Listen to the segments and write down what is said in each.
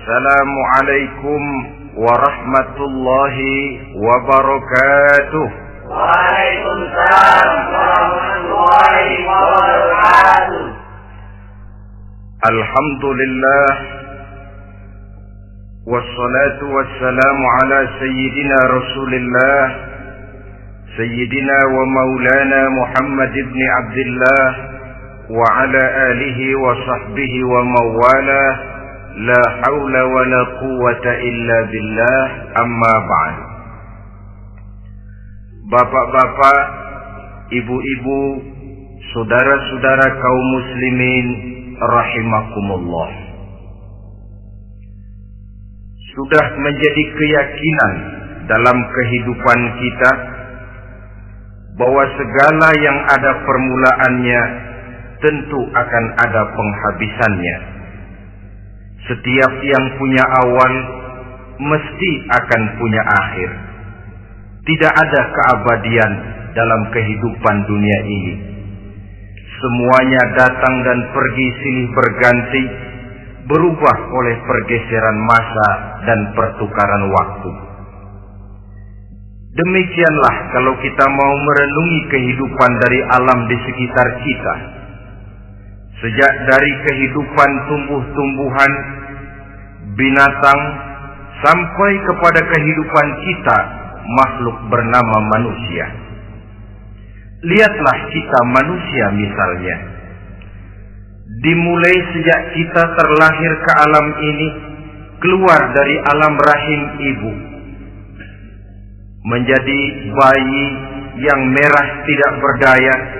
Assalamualaikum warahmatullahi wabarakatuh. Waalaikumsalam warahmatullahi wabarakatuh. Alhamdulillah, wassalatu wassalamu ala sayyidina Rasulillah, sayyidina wa maulana Muhammad ibn Abdullah wa ala alihi wa sahbihi wa mawala. La haula wa la quwwata illa billah, amma ba'd. Bapak-bapak, ibu-ibu, saudara-saudara kaum muslimin rahimakumullah. Sudah menjadi keyakinan dalam kehidupan kita bahwa segala yang ada permulaannya tentu akan ada penghabisannya. Setiap yang punya awal mesti akan punya akhir. Tidak ada keabadian dalam kehidupan dunia ini. Semuanya datang dan pergi silih berganti, berubah oleh pergeseran masa dan pertukaran waktu. Demikianlah kalau kita mau merenungi kehidupan dari alam di sekitar kita. Sejak dari kehidupan tumbuh-tumbuhan, binatang, sampai kepada kehidupan kita, makhluk bernama manusia. Lihatlah kita manusia misalnya. Dimulai sejak kita terlahir ke alam ini, keluar dari alam rahim ibu, menjadi bayi yang merah tidak berdaya,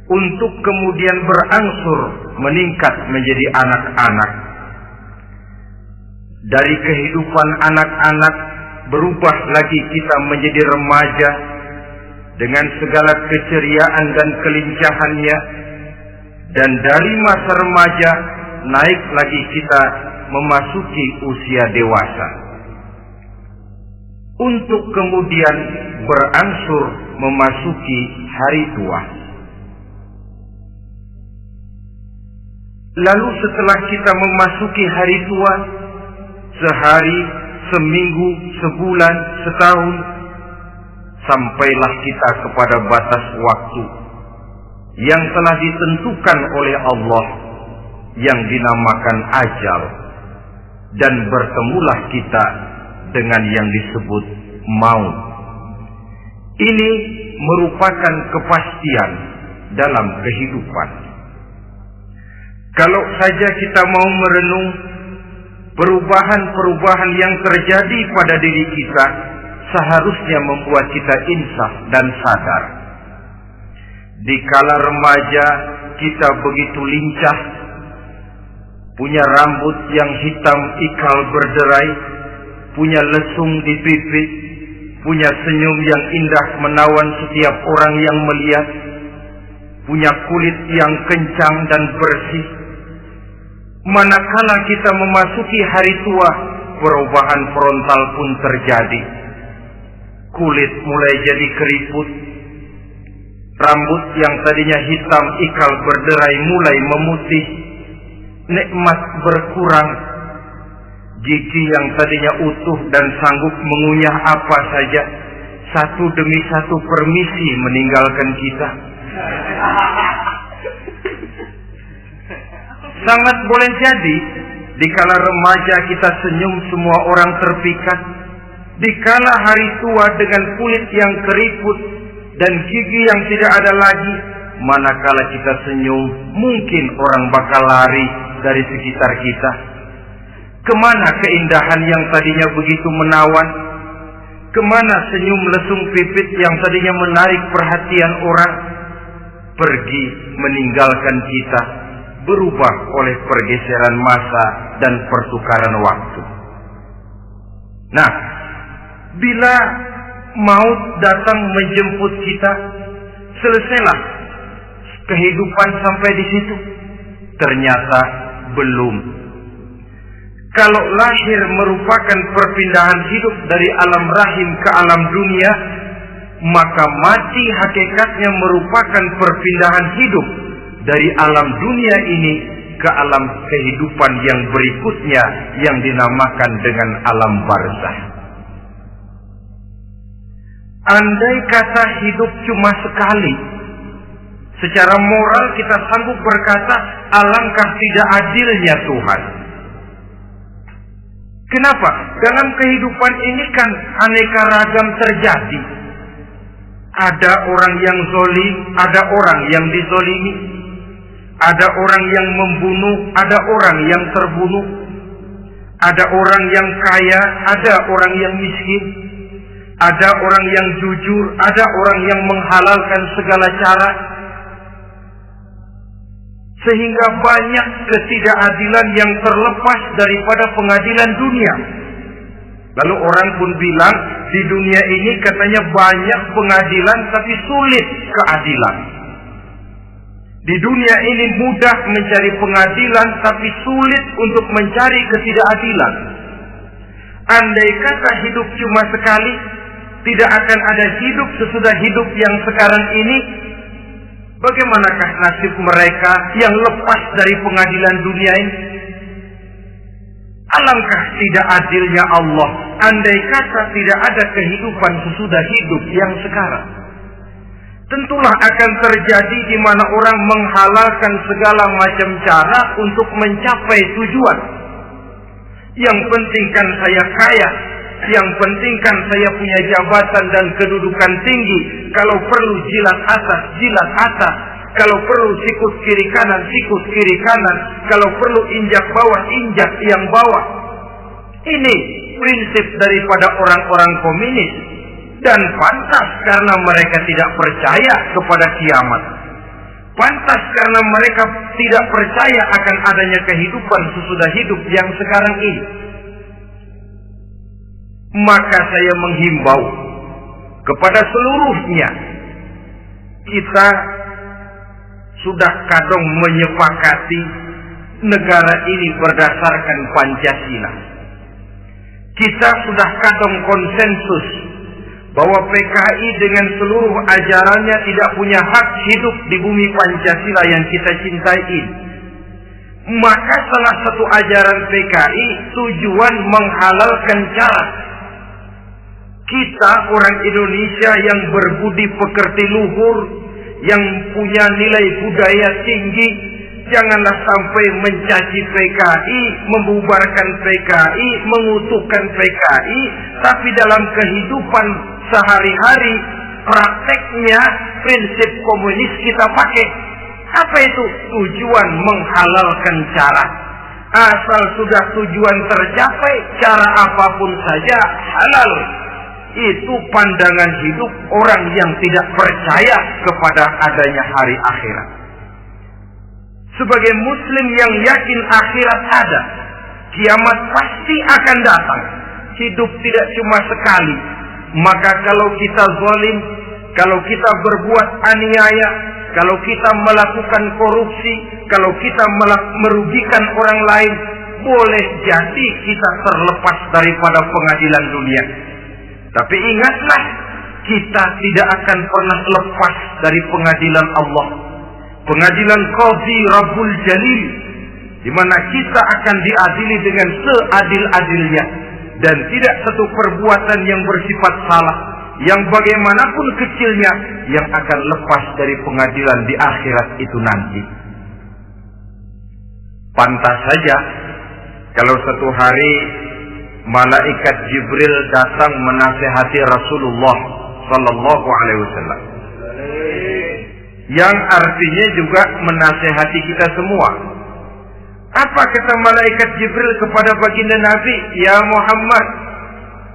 untuk kemudian berangsur meningkat menjadi anak-anak. Dari kehidupan anak-anak berubah lagi kita menjadi remaja dengan segala keceriaan dan kelincahannya, dan dari masa remaja naik lagi kita memasuki usia dewasa, untuk kemudian berangsur memasuki hari tua. Lalu setelah kita memasuki hari tua, sehari, seminggu, sebulan, setahun, sampailah kita kepada batas waktu yang telah ditentukan oleh Allah, yang dinamakan ajal, dan bertemulah kita dengan yang disebut maut. Ini merupakan kepastian dalam kehidupan. Kalau saja kita mau merenung perubahan-perubahan yang terjadi pada diri kita, seharusnya membuat kita insaf dan sadar. Di kala remaja kita begitu lincah, punya rambut yang hitam ikal berderai, punya lesung di pipi, punya senyum yang indah menawan setiap orang yang melihat, punya kulit yang kencang dan bersih. Manakala kita memasuki hari tua, perubahan frontal pun terjadi. Kulit mulai jadi keriput, rambut yang tadinya hitam ikal berderai mulai memutih, nikmat berkurang, gigi yang tadinya utuh dan sanggup mengunyah apa saja, satu demi satu permisi meninggalkan kita. Sangat boleh jadi, dikala remaja kita senyum semua orang terpikat. Dikala hari tua dengan kulit yang keriput dan gigi yang tidak ada lagi, manakala kita senyum, mungkin orang bakal lari dari sekitar kita. Kemana keindahan yang tadinya begitu menawan? Kemana senyum lesung pipit yang tadinya menarik perhatian orang? Pergi meninggalkan kita, berubah oleh pergeseran masa dan pertukaran waktu. Nah, bila maut datang menjemput kita, selesailah kehidupan sampai di situ? Ternyata belum. Kalau lahir merupakan perpindahan hidup dari alam rahim ke alam dunia, maka mati hakikatnya merupakan perpindahan hidup dari alam dunia ini ke alam kehidupan yang berikutnya yang dinamakan dengan alam barzakh. Andai kata hidup cuma sekali, secara moral kita sanggup berkata, alangkah tidak adilnya Tuhan. Kenapa? Dalam kehidupan ini kan aneka ragam terjadi. Ada orang yang zalim, ada orang yang dizalimi. Ada orang yang membunuh, ada orang yang terbunuh. Ada orang yang kaya, ada orang yang miskin. Ada orang yang jujur, ada orang yang menghalalkan segala cara. Sehingga banyak ketidakadilan yang terlepas daripada pengadilan dunia. Lalu orang pun bilang, di dunia ini katanya banyak pengadilan tapi sulit keadilan. Di dunia ini mudah mencari pengadilan tapi sulit untuk mencari ketidakadilan. Andai kata hidup cuma sekali, tidak akan ada hidup sesudah hidup yang sekarang ini. Bagaimanakah nasib mereka yang lepas dari pengadilan dunia ini? Alangkah tidak adilnya Allah andai kata tidak ada kehidupan sesudah hidup yang sekarang. Tentulah akan terjadi di mana orang menghalalkan segala macam cara untuk mencapai tujuan. Yang penting kan saya kaya, yang penting kan saya punya jabatan dan kedudukan tinggi. Kalau perlu jilat atas. Kalau perlu sikut kiri kanan. Kalau perlu injak bawah, injak yang bawah. Ini prinsip daripada orang-orang komunis. Dan pantas karena mereka tidak percaya kepada kiamat. Pantas karena mereka tidak percaya akan adanya kehidupan sesudah hidup yang sekarang ini. Maka saya menghimbau kepada seluruhnya, kita sudah kadung menyepakati negara ini berdasarkan Pancasila. Kita sudah kadung konsensus bahwa PKI dengan seluruh ajarannya tidak punya hak hidup di bumi Pancasila yang kita cintai ini. Maka salah satu ajaran PKI tujuan menghalalkan cara. Kita orang Indonesia yang berbudi pekerti luhur, yang punya nilai budaya tinggi, janganlah sampai mencaci PKI, membubarkan PKI, mengutuhkan PKI, tapi dalam kehidupan sehari-hari prakteknya prinsip komunis kita pakai. Apa itu? Tujuan menghalalkan cara. Asal sudah tujuan tercapai, cara apapun saja halal. Itu pandangan hidup orang yang tidak percaya kepada adanya hari akhirat. Sebagai muslim yang yakin akhirat ada, kiamat pasti akan datang. Hidup tidak cuma sekali. Maka kalau kita zalim, kalau kita berbuat aniaya, kalau kita melakukan korupsi, kalau kita merugikan orang lain, boleh jadi kita terlepas daripada pengadilan dunia. Tapi ingatlah, kita tidak akan pernah lepas dari pengadilan Allah. Pengadilan Qadhi Rabbul Jalil, di mana kita akan diadili dengan seadil-adilnya. Dan tidak satu perbuatan yang bersifat salah, yang bagaimanapun kecilnya, yang akan lepas dari pengadilan di akhirat itu nanti. Pantas saja kalau satu hari malaikat Jibril datang menasihati Rasulullah sallallahu alaihi wasallam. Yang artinya juga menasihati kita semua. Apa kata malaikat Jibril kepada baginda Nabi? Ya Muhammad,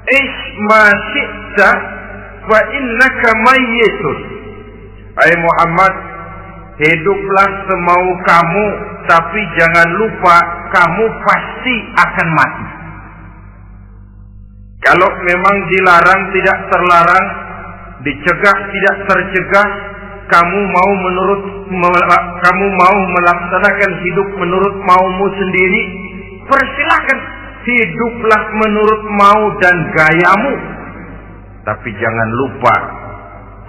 ish ma syi'ta wa innaka mayyitun. Hai Muhammad, hiduplah semau kamu, tapi jangan lupa kamu pasti akan mati. Kalau memang dilarang tidak terlarang, dicegah tidak tercegah, kamu mau melaksanakan hidup menurut maumu sendiri, persilakan, hiduplah menurut mau dan gayamu. Tapi jangan lupa,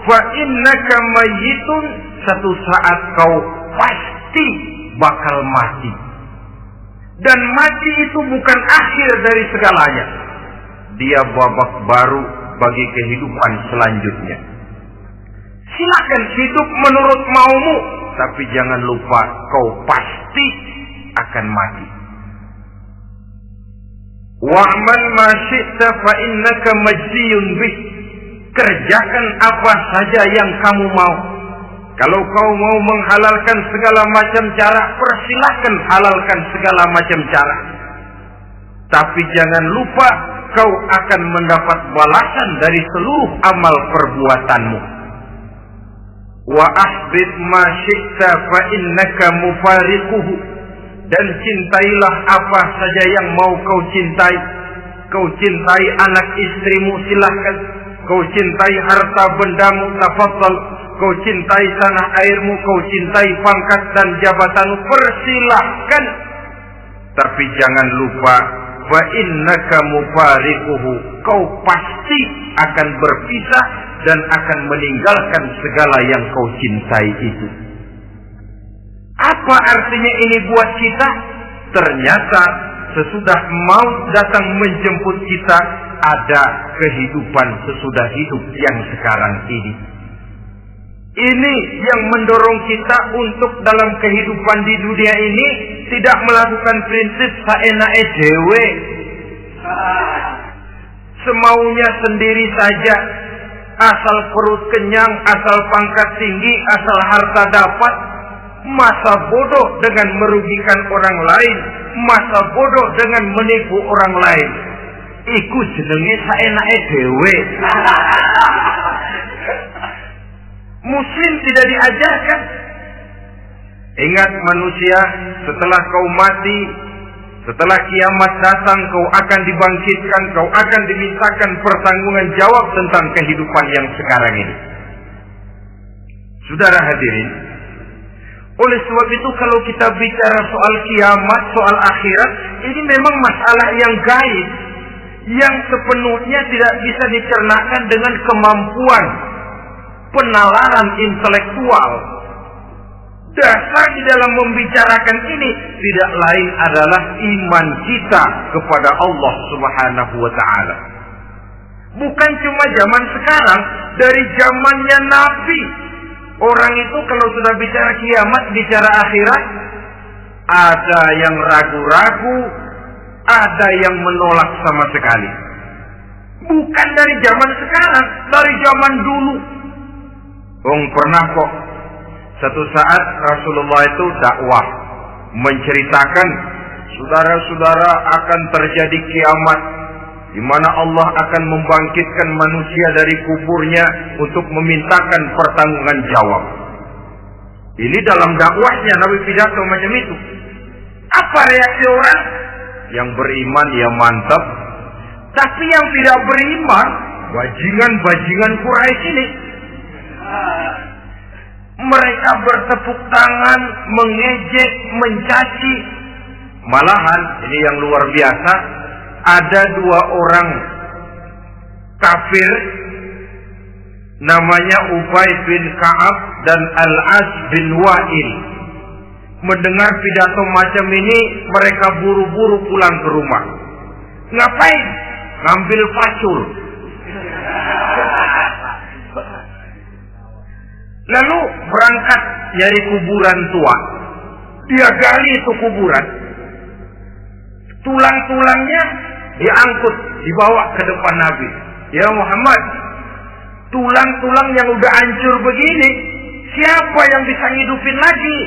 fa innaka mayyitun, satu saat kau pasti bakal mati. Dan mati itu bukan akhir dari segalanya. Dia babak baru bagi kehidupan selanjutnya. Silakan hidup menurut maumu, tapi jangan lupa kau pasti akan mati. Wa'mal ma syi'ta fa innaka majziyun bih. Kerjakan apa saja yang kamu mau. Kalau kau mau menghalalkan segala macam cara, persilahkan halalkan segala macam cara. Tapi jangan lupa kau akan mendapat balasan dari seluruh amal perbuatanmu. Wa ahbib ma syi'ta fa innaka mufariquhu. Dan cintailah apa saja yang mau kau cintai. Kau cintai anak istrimu, silahkan. Kau cintai harta bendamu, tafadhal. Kau cintai tanah airmu, kau cintai pangkat dan jabatanmu, persilahkan. Tapi jangan lupa, fa innaka mufariquhu. Kau pasti akan berpisah dan akan meninggalkan segala yang kau cintai itu. Apa artinya ini buat kita? Ternyata sesudah maut datang menjemput kita, ada kehidupan sesudah hidup yang sekarang ini. Ini yang mendorong kita untuk dalam kehidupan di dunia ini tidak melakukan prinsip saenake dhewe, semaunya sendiri saja, asal perut kenyang, asal pangkat tinggi, asal harta dapat. Masa bodoh dengan merugikan orang lain, masa bodoh dengan menipu orang lain. Iku jenenge saenake dhewe. Muslim tidak diajarkan. Ingat manusia, setelah kau mati, setelah kiamat datang, kau akan dibangkitkan, kau akan dimintakan pertanggungan jawab tentang kehidupan yang sekarang ini. Saudara hadirin, oleh sebab itu kalau kita bicara soal kiamat, soal akhirat, ini memang masalah yang gaib, yang sepenuhnya tidak bisa dicernakan dengan kemampuan penalaran intelektual. Dasar di dalam membicarakan ini tidak lain adalah iman kita kepada Allah Subhanahu wa ta'ala. Bukan cuma zaman sekarang, dari zamannya Nabi. Orang itu kalau sudah bicara kiamat, bicara akhirat, ada yang ragu-ragu, ada yang menolak sama sekali. Bukan dari zaman sekarang, dari zaman dulu. Pernah kok satu saat Rasulullah itu dakwah menceritakan, saudara-saudara, akan terjadi kiamat di mana Allah akan membangkitkan manusia dari kuburnya untuk memintakan pertanggungan jawab. Ini dalam dakwahnya Nabi pidato macam itu. Apa reaksi orang? Yang beriman ya mantap, tapi yang tidak beriman, bajingan-bajingan Quraisy ini, mereka bertepuk tangan, mengejek, mencaci. Malahan ini yang luar biasa, ada dua orang kafir namanya Ubay bin Ka'ab dan Al-As bin Wa'il. Mendengar pidato macam ini, mereka buru-buru pulang ke rumah. Ngapain? Ngambil pacul. Lalu berangkat nyari kuburan tua. Dia gali itu kuburan. Tulang-tulangnya diangkut, dibawa ke depan Nabi. Ya Muhammad, tulang-tulang yang udah hancur begini, siapa yang bisa ngidupin lagi?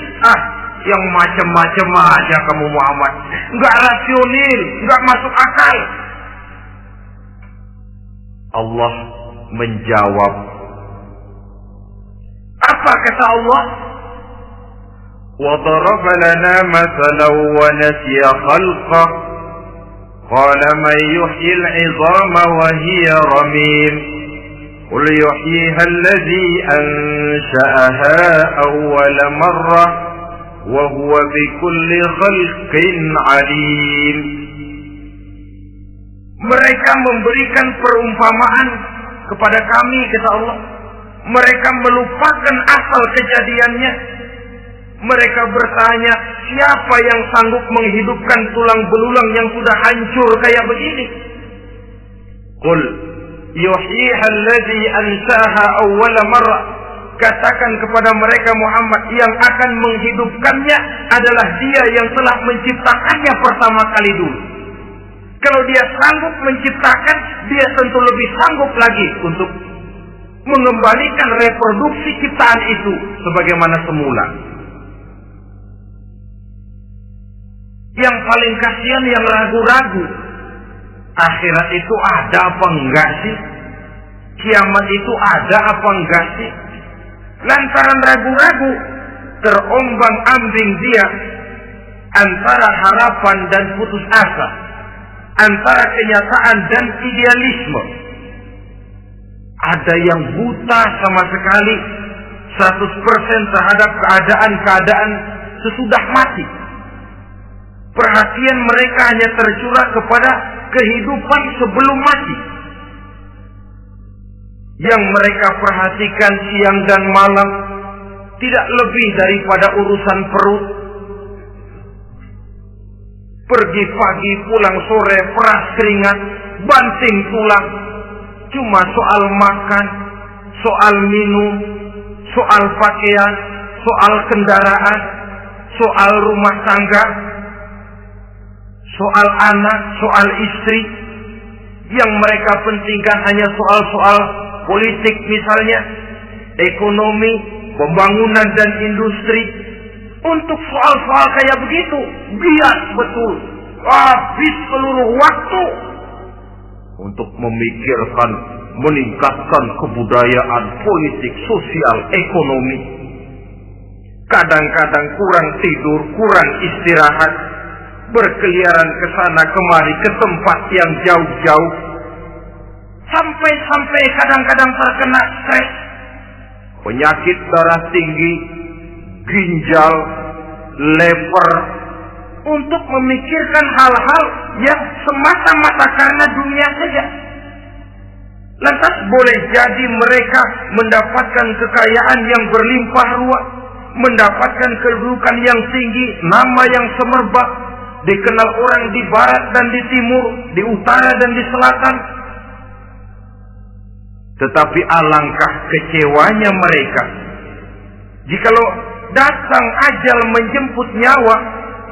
Yang macam-macam aja kamu Muhammad. Enggak rasional, enggak masuk akal. Allah menjawab. Apa kata Allah? وَضَرَبَ لَنَا مَثَلًا وَنَسِيَ خَلْقَهُ قَالَ مَنْ يُحْيِي الْعِظَامَ وَهِيَ رَمِيمٌ قُلْ يُحْيِيهَا الَّذِي أَنْشَأَهَا أَوَّلَ مَرَّةٍ وَهُوَ بِكُلِّ خَلْقٍ عَلِيمٌ. Mereka memberikan perumpamaan kepada kami, kata Allah. Mereka melupakan asal kejadiannya. Mereka bertanya, siapa yang sanggup menghidupkan tulang belulang yang sudah hancur kayak begini? Qul yuhyiha alladhi ansaha awwala marrah. Katakan kepada mereka Muhammad, yang akan menghidupkannya adalah Dia yang telah menciptakannya pertama kali dulu. Kalau Dia sanggup menciptakan, Dia tentu lebih sanggup lagi untuk mengembalikan reproduksi ciptaan itu sebagaimana semula. Yang paling kasihan yang ragu-ragu, akhirat itu ada apa enggak sih? Kiamat itu ada apa enggak sih? Lantaran ragu-ragu, terombang-ambing dia antara harapan dan putus asa, antara kenyataan dan idealisme. Ada yang buta sama sekali 100% terhadap keadaan-keadaan sesudah mati. Perhatian mereka hanya tercurah kepada kehidupan sebelum mati. Yang mereka perhatikan siang dan malam tidak lebih daripada urusan perut. Pergi pagi, pulang sore, peras keringat, banting tulang. Cuma soal makan, soal minum, soal pakaian, soal kendaraan, soal rumah tangga, soal anak, soal istri. Yang mereka pentingkan hanya soal-soal politik misalnya, ekonomi, pembangunan dan industri. Untuk soal-soal kayak begitu, bias betul. Habis seluruh waktu untuk memikirkan, meningkatkan kebudayaan, politik, sosial, ekonomi. Kadang-kadang kurang tidur, kurang istirahat, berkeliaran ke sana kemari ke tempat yang jauh-jauh. Sampai kadang-kadang terkena stres, penyakit darah tinggi, ginjal, lever, untuk memikirkan hal-hal yang semata-mata karena dunia saja. Lantas boleh jadi mereka mendapatkan kekayaan yang berlimpah ruah, mendapatkan kedudukan yang tinggi, nama yang semerbak, dikenal orang di barat dan di timur, di utara dan di selatan. Tetapi alangkah kecewanya mereka jikalau datang ajal menjemput nyawa,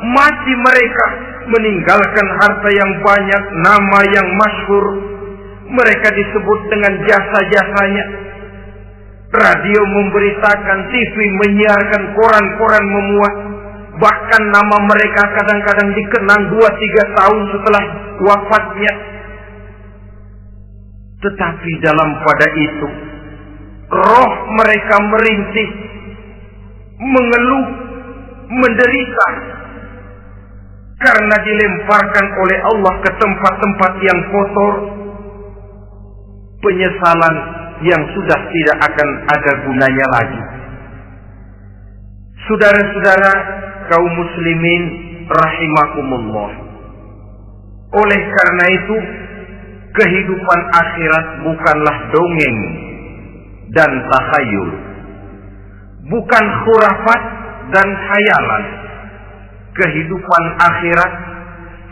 mati mereka, meninggalkan harta yang banyak, nama yang masyhur. Mereka disebut dengan jasa-jasanya. Radio memberitakan, TV menyiarkan, koran-koran memuat. Bahkan nama mereka kadang-kadang dikenang 2-3 tahun setelah wafatnya. Tetapi dalam pada itu, roh mereka merintih, mengeluh, menderita, karena dilemparkan oleh Allah ke tempat-tempat yang kotor. Penyesalan yang sudah tidak akan ada gunanya lagi. Saudara-saudara kaum muslimin rahimakumullah. Oleh karena itu, kehidupan akhirat bukanlah dongeng dan takhayul, bukan khurafat dan khayalan. Kehidupan akhirat,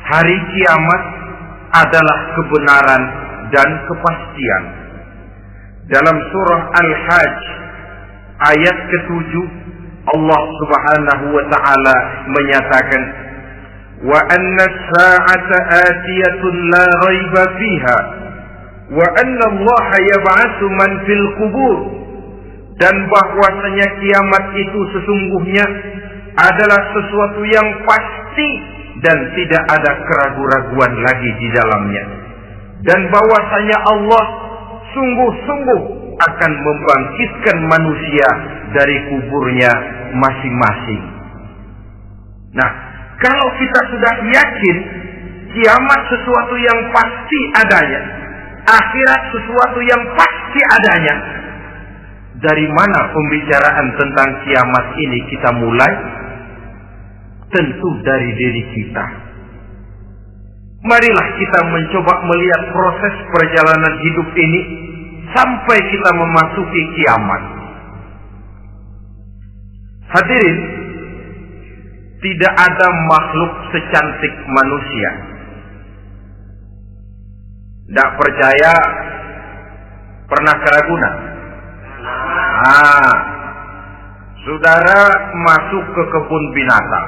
hari kiamat adalah kebenaran dan kepastian. Dalam surah Al-Hajj ayat ke-7, Allah Subhanahu wa taala menyatakan, wa anna as-sa'ata atiyatun la raiba fiha wa anna Allah yab'atsu man fil qubur. Dan bahwasanya kiamat itu sesungguhnya adalah sesuatu yang pasti dan tidak ada keraguan-raguan lagi di dalamnya. Dan bahwasanya Allah sungguh-sungguh akan membangkitkan manusia dari kuburnya masing-masing. Nah, kalau kita sudah yakin kiamat sesuatu yang pasti adanya, akhirat sesuatu yang pasti adanya, dari mana pembicaraan tentang kiamat ini kita mulai? Tentu dari diri kita. Marilah kita mencoba melihat proses perjalanan hidup ini sampai kita memasuki kiamat. Hadirin tidak ada makhluk secantik manusia. Tidak percaya, pernah ke Ragunan? Saudara masuk ke kebun binatang.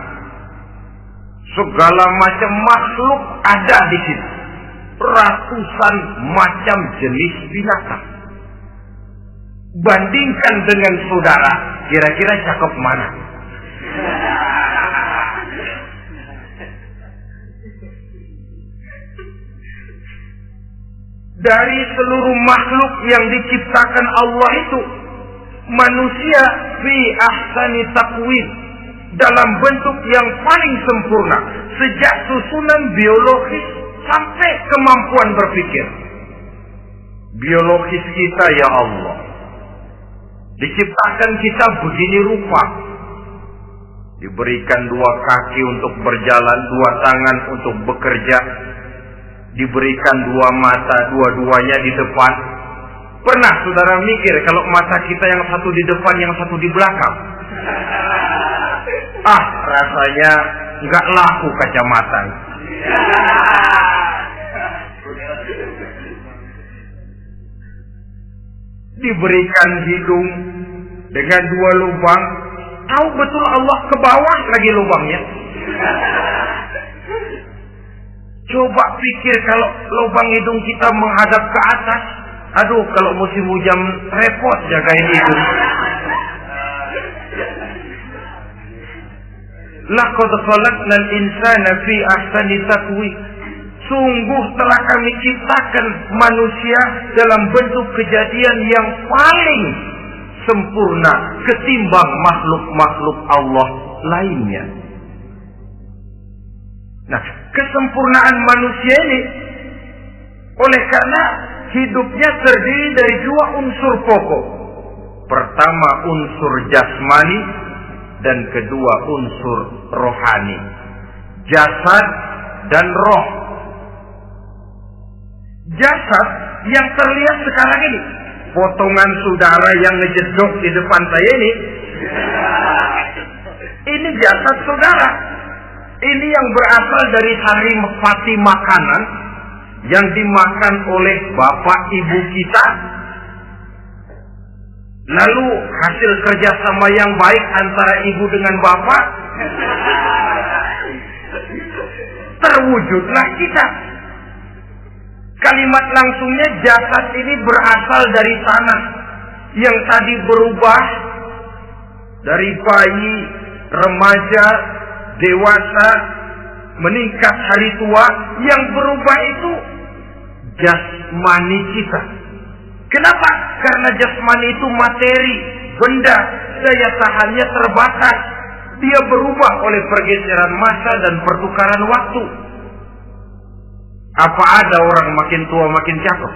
Segala macam makhluk ada di situ. Ratusan macam jenis binatang. Bandingkan dengan saudara, kira-kira cakep mana? Dari seluruh makhluk yang diciptakan Allah itu, manusia fi ahsani taqwim, dalam bentuk yang paling sempurna, sejak susunan biologis sampai kemampuan berpikir. Biologis kita ya Allah, diciptakan kita begini rupa. Diberikan 2 kaki untuk berjalan, 2 tangan untuk bekerja. Diberikan 2 mata, dua-duanya di depan. Pernah saudara mikir kalau mata kita yang satu di depan, yang satu di belakang? Rasanya nggak laku kacamata. Diberikan hidung dengan 2 lubang. Tahu betul Allah ke bawah lagi lubangnya. Coba pikir kalau lubang hidung kita menghadap ke atas. Aduh, kalau musim hujan repot jagain hidung. Laqad khalaqnal insana fi ahsani taqwim. Sungguh telah kami ciptakan manusia dalam bentuk kejadian yang paling sempurna ketimbang makhluk-makhluk Allah lainnya. Nah, kesempurnaan manusia ini oleh karena hidupnya terdiri dari 2 unsur pokok. Pertama unsur jasmani dan kedua unsur rohani. Jasad dan roh. Jasad yang terlihat sekarang ini, potongan saudara yang ngejedok di depan saya ini jasad saudara. Ini yang berasal dari saripati makanan yang dimakan oleh bapak ibu kita. Lalu hasil kerjasama yang baik antara ibu dengan bapak, terwujudlah kita. Kalimat langsungnya jasad ini berasal dari tanah yang tadi berubah dari bayi, remaja, dewasa, meningkat hari tua. Yang berubah itu jasmani kita. Kenapa? Karena jasmani itu materi, benda, daya tahannya terbatas. Dia berubah oleh pergeseran masa dan pertukaran waktu. Apa ada orang makin tua makin cakep?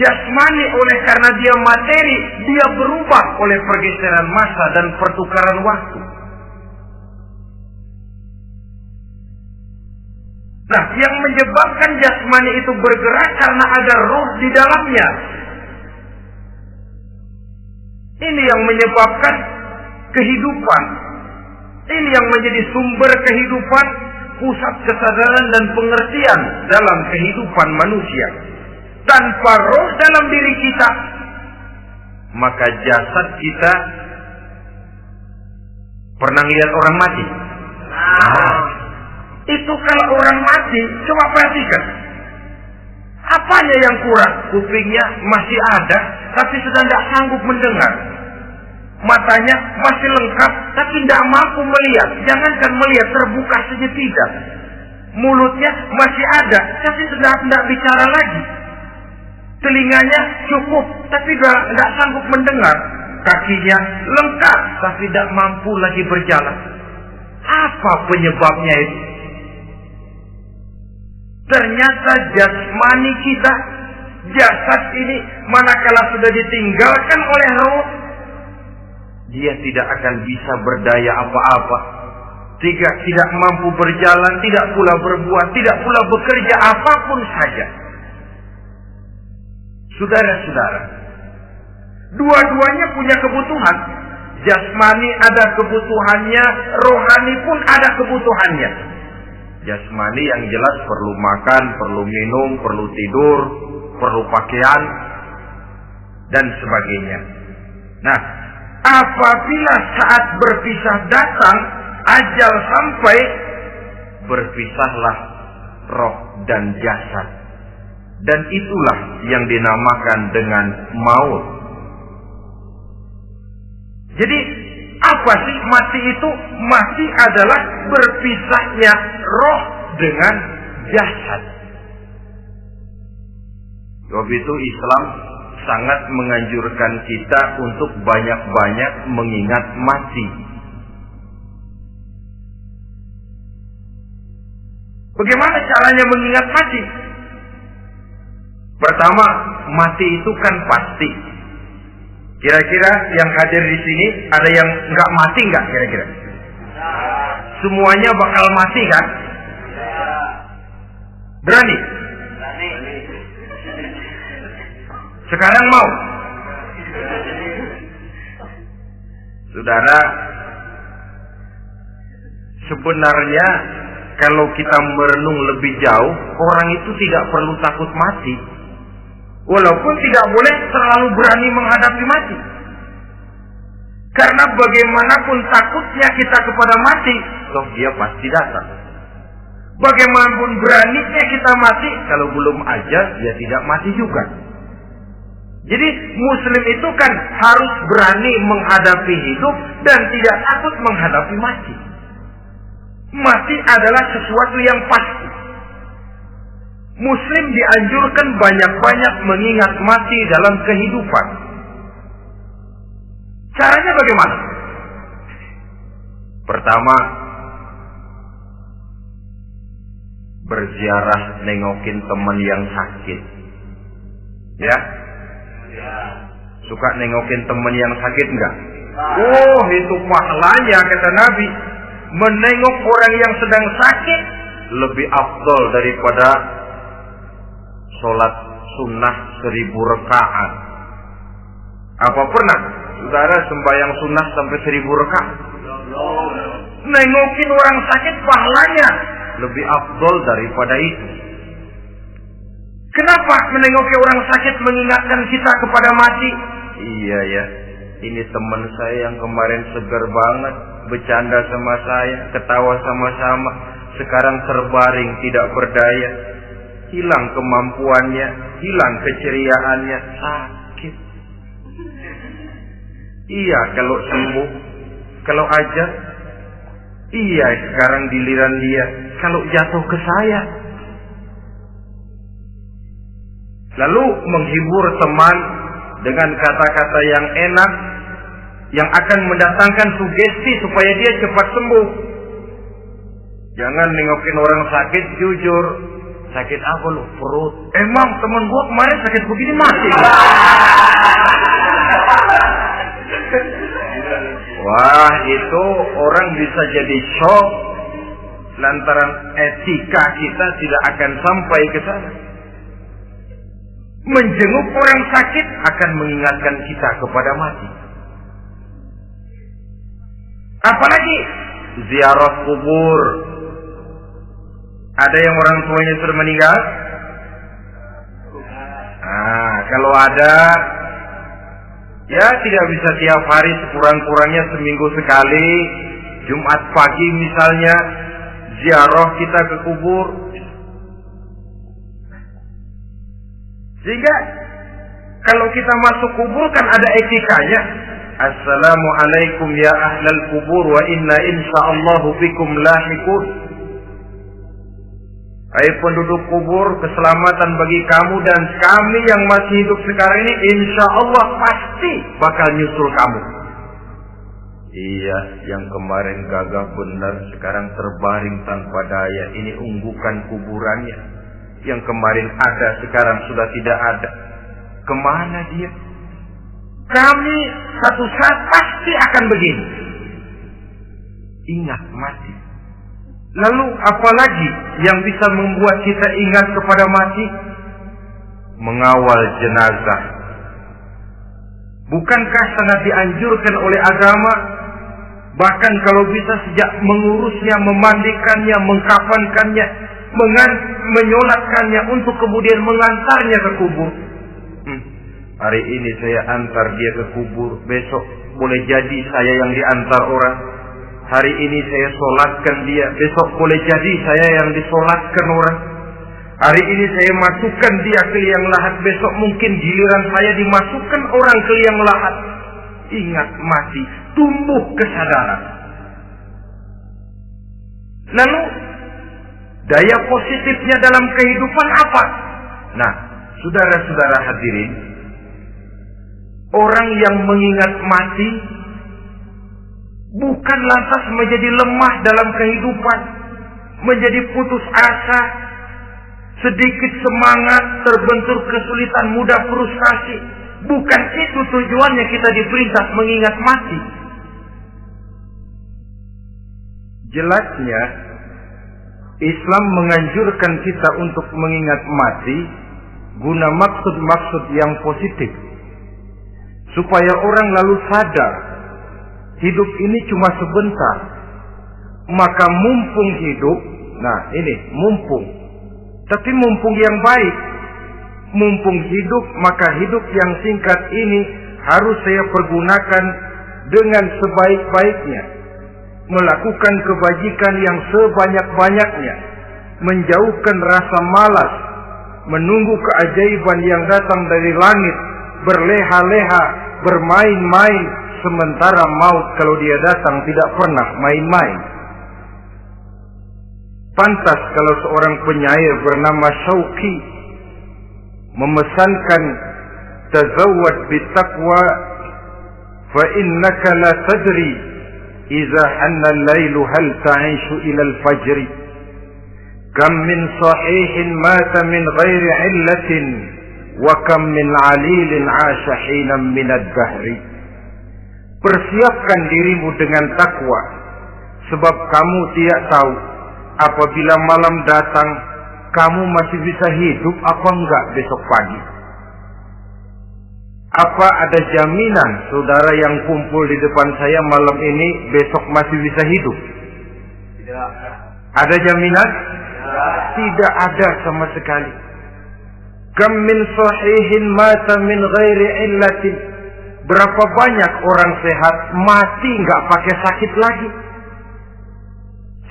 Jasmani oleh karena dia materi, dia berubah oleh pergeseran masa dan pertukaran waktu. Nah, yang menyebabkan jasmani itu bergerak karena ada roh di dalamnya. Ini yang menyebabkan kehidupan. Ini yang menjadi sumber kehidupan, pusat kesadaran dan pengertian dalam kehidupan manusia. Tanpa roh dalam diri kita, maka jasad kita pernah lihat orang mati. Itu kalau orang mati, coba perhatikan. Apanya yang kurang? Kupingnya masih ada, tapi sudah tidak sanggup mendengar. Matanya masih lengkap, tapi tidak mampu melihat. Jangankan melihat, terbuka saja tidak. Mulutnya masih ada, tapi sudah tidak bicara lagi. Telinganya cukup, tapi tidak sanggup mendengar. Kakinya lengkap, tapi tidak mampu lagi berjalan. Apa penyebabnya itu? Ternyata jasmani kita, jasad ini, manakala sudah ditinggalkan oleh roh, dia tidak akan bisa berdaya apa-apa. Tidak mampu berjalan, tidak pula berbuat, tidak pula bekerja apapun saja. Saudara-saudara, dua-duanya punya kebutuhan. Jasmani ada kebutuhannya, rohani pun ada kebutuhannya. Jasmani yang jelas perlu makan, perlu minum, perlu tidur, perlu pakaian, dan sebagainya. Nah, apabila saat berpisah datang, ajal sampai, berpisahlah roh dan jasad. Dan itulah yang dinamakan dengan maut. Jadi, apa sih mati itu? Mati adalah berpisahnya roh dengan jasad. Sebab itu Islam sangat menganjurkan kita untuk banyak-banyak mengingat mati. Bagaimana caranya mengingat mati? Pertama, mati itu kan pasti. Kira-kira yang hadir di sini ada yang nggak mati nggak kira-kira? Semuanya bakal mati kan? Berani? Sekarang mau? Saudara, sebenarnya kalau kita merenung lebih jauh, orang itu tidak perlu takut mati. Walaupun tidak boleh terlalu berani menghadapi mati. Karena bagaimanapun takutnya kita kepada mati, toh dia pasti datang. Bagaimanapun beraninya kita mati, kalau belum ajal, dia tidak mati juga. Jadi Muslim itu kan harus berani menghadapi hidup dan tidak takut menghadapi mati. Mati adalah sesuatu yang pasti. Muslim dianjurkan banyak-banyak mengingat mati dalam kehidupan. Caranya bagaimana? Pertama, berziarah nengokin teman yang sakit. Ya? Suka nengokin teman yang sakit enggak? Oh, itu pahalanya kata Nabi. Menengok orang yang sedang sakit lebih afdal daripada sholat sunnah 1000 rakaat. Apa pernah saudara sembahyang sunnah sampai 1000 rakaat? Nengokin orang sakit pahalanya lebih afdal daripada itu. Kenapa menengoki orang sakit mengingatkan kita kepada mati? Iya ya, ini teman saya yang kemarin segar banget, bercanda sama saya, ketawa sama-sama, sekarang terbaring tidak berdaya. Hilang kemampuannya, hilang keceriaannya, sakit. Iya kalau sembuh, kalau aja. Iya sekarang giliran dia, kalau jatuh ke saya. Lalu menghibur teman dengan kata-kata yang enak, yang akan mendatangkan sugesti supaya dia cepat sembuh. Jangan nengokin orang sakit, jujur. Sakit apa lu? Perut. Emang temen gua kemarin sakit begini mati. Wah, itu orang bisa jadi shock lantaran etika kita tidak akan sampai ke sana. Menjenguk orang sakit akan mengingatkan kita kepada mati. Apalagi ziarah kubur. Ada yang orang tuanya sudah meninggal? Nah, kalau ada, ya tidak bisa tiap hari, sekurang-kurangnya seminggu sekali. Jumat pagi misalnya, ziarah kita ke kubur. Sehingga kalau kita masuk kubur kan ada etikanya. Assalamualaikum ya ahlal kubur wa inna insyaallahu bikum lahiqun. Hai penduduk kubur, keselamatan bagi kamu dan kami yang masih hidup sekarang ini insyaallah pasti bakal nyusul kamu. Iya, yang kemarin gagah benar sekarang terbaring tanpa daya. Ini unggukan kuburannya. Yang kemarin ada sekarang sudah tidak ada. Kemana dia? Kami satu saat pasti akan begini. Ingat mati. Lalu apalagi yang bisa membuat kita ingat kepada mati? Mengawal jenazah. Bukankah sangat dianjurkan oleh agama? Bahkan kalau bisa sejak mengurusnya, memandikannya, mengkafankannya, menyolatkannya untuk kemudian mengantarnya ke kubur. Hari ini saya antar dia ke kubur, besok boleh jadi saya yang diantar orang. Hari ini saya solatkan dia, besok boleh jadi saya yang disolatkan orang. Hari ini saya masukkan dia ke liang lahat, besok mungkin giliran saya dimasukkan orang ke liang lahat. Ingat mati, tumbuh kesadaran. Lalu daya positifnya dalam kehidupan apa? Nah, saudara-saudara hadirin, orang yang mengingat mati bukan lantas menjadi lemah dalam kehidupan, menjadi putus asa, sedikit semangat, terbentur kesulitan, mudah frustasi. Bukan itu tujuannya kita diperintah mengingat mati. Jelasnya Islam menganjurkan kita untuk mengingat mati guna maksud-maksud yang positif, supaya orang lalu sadar hidup ini cuma sebentar. Maka mumpung hidup, nah ini mumpung, tapi mumpung yang baik. Mumpung hidup, maka hidup yang singkat ini harus saya pergunakan dengan sebaik-baiknya, melakukan kebajikan yang sebanyak-banyaknya, menjauhkan rasa malas, menunggu keajaiban yang datang dari langit, berleha-leha, bermain-main, sementara maut kalau dia datang tidak pernah main-main. Pantas kalau seorang penyair bernama Syauqi memesankan, tazawwad bitaqwa fa innaka la tadri idza hanna al-lailu hal ta'ishu ila al-fajr, kam min sahihin mata min ghairi illatin wa kam min 'alilin 'asha hinan min ad-dahri. Persiapkan dirimu dengan takwa, sebab kamu tidak tahu apabila malam datang kamu masih bisa hidup apa enggak besok pagi. Apa ada jaminan saudara yang kumpul di depan saya malam ini besok masih bisa hidup? Tidak. Ada jaminan? Tidak ada sama sekali. Kam min sahihin mata min ghairi illatin. Berapa banyak orang sehat mati enggak pakai sakit lagi.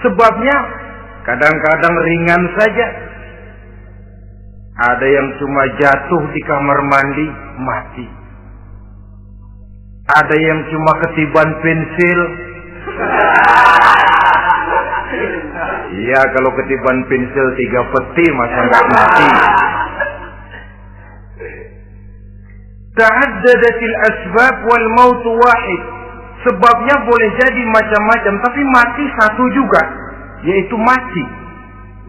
Sebabnya kadang-kadang ringan saja. Ada yang cuma jatuh di kamar mandi, mati. Ada yang cuma ketiban pensil. Iya, kalau ketiban pensil 3 peti masa nggak mati. Ta'addadatil asbab wal maut wahid. Sebabnya boleh jadi macam-macam, tapi mati satu juga, yaitu mati.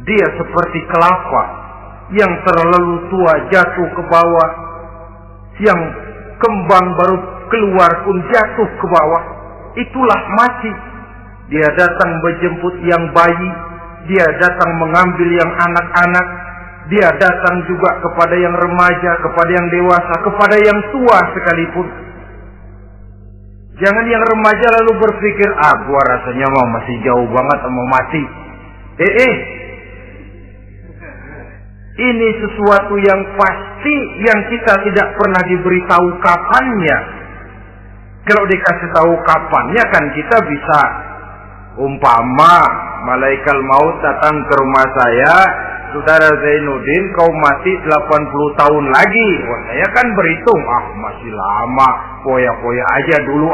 Dia seperti kelapa yang terlalu tua jatuh ke bawah, yang kembang baru keluar pun jatuh ke bawah. Itulah mati. Dia datang menjemput yang bayi, dia datang mengambil yang anak-anak, dia datang juga kepada yang remaja, kepada yang dewasa, kepada yang tua sekalipun. Jangan yang remaja lalu berpikir, gua rasanya masih jauh banget sama mati. Ini sesuatu yang pasti yang kita tidak pernah diberitahu kapannya. Kalau dikasih tahu kapannya kan kita bisa, umpama malaikat maut datang ke rumah saya, saudara Zainuddin kau mati 80 tahun lagi. Wah, saya kan berhitung, masih lama, poya-poya aja dulu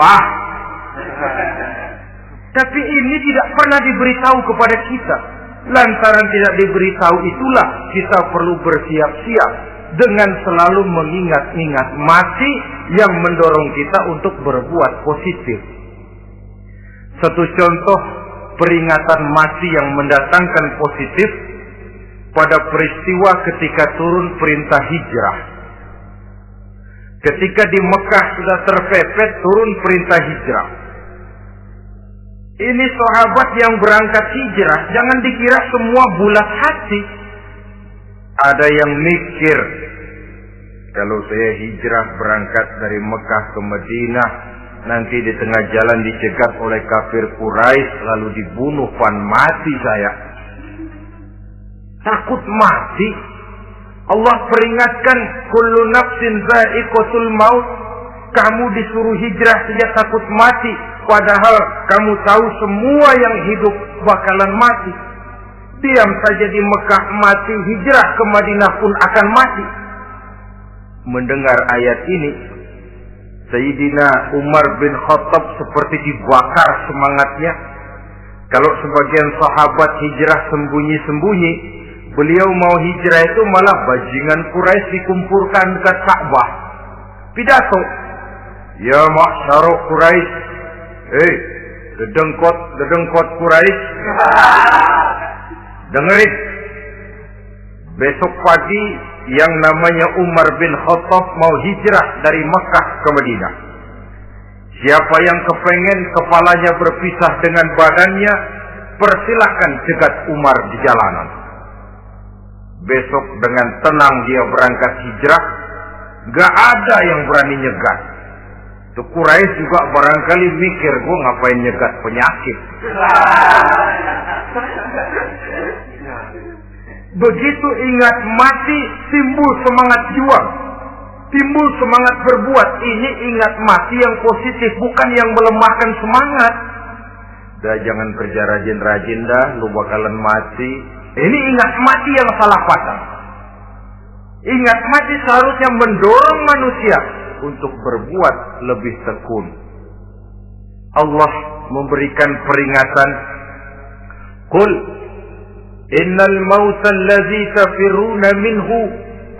Tapi ini tidak pernah diberitahu kepada kita. Lantaran tidak diberitahu itulah kita perlu bersiap-siap dengan selalu mengingat-ingat mati yang mendorong kita untuk berbuat positif. Satu contoh peringatan mati yang mendatangkan positif pada peristiwa ketika turun perintah hijrah. Ketika di Mekah sudah terpepet turun perintah hijrah. Ini sahabat yang berangkat hijrah, jangan dikira semua bulat hati. Ada yang mikir, Kalau saya hijrah berangkat dari Mekah ke Madinah, nanti di tengah jalan dicegat oleh kafir Quraisy lalu dibunuh, mati saya. Takut mati. Allah peringatkan, kullu nafsin za'iqatul maut. Kamu disuruh hijrah saja takut mati, padahal kamu tahu semua yang hidup bakalan mati. Diam saja di Mekah mati, hijrah ke Madinah pun akan mati. Mendengar ayat ini, Sayyidina Umar bin Khattab seperti dibakar semangatnya. Kalau sebagian sahabat hijrah sembunyi-sembunyi, beliau mau hijrah itu malah bajingan Quraisy dikumpulkan ke Ka'bah. Pidato, ya ma'syar Quraisy, dedengkot Quraisy, dengerin. Besok pagi yang namanya Umar bin Khattab mau hijrah dari Mekah ke Madinah. Siapa yang kepengen kepalanya berpisah dengan badannya, persilahkan cegat Umar di jalanan. Besok dengan tenang dia berangkat hijrah, gak ada yang berani nyegat. Tuh Quraisy juga barangkali mikir, gue ngapain nyegat penyakit. Begitu ingat mati, timbul semangat juang, timbul semangat berbuat. Ini ingat mati yang positif, bukan yang melemahkan semangat. Dah jangan kerja rajin-rajin dah, lu bakalan mati. Ini ingat mati yang salah patah. Ingat mati seharusnya mendorong manusia untuk berbuat lebih tekun. Allah memberikan peringatan, Qul innal mauta allazi tafiruna minhu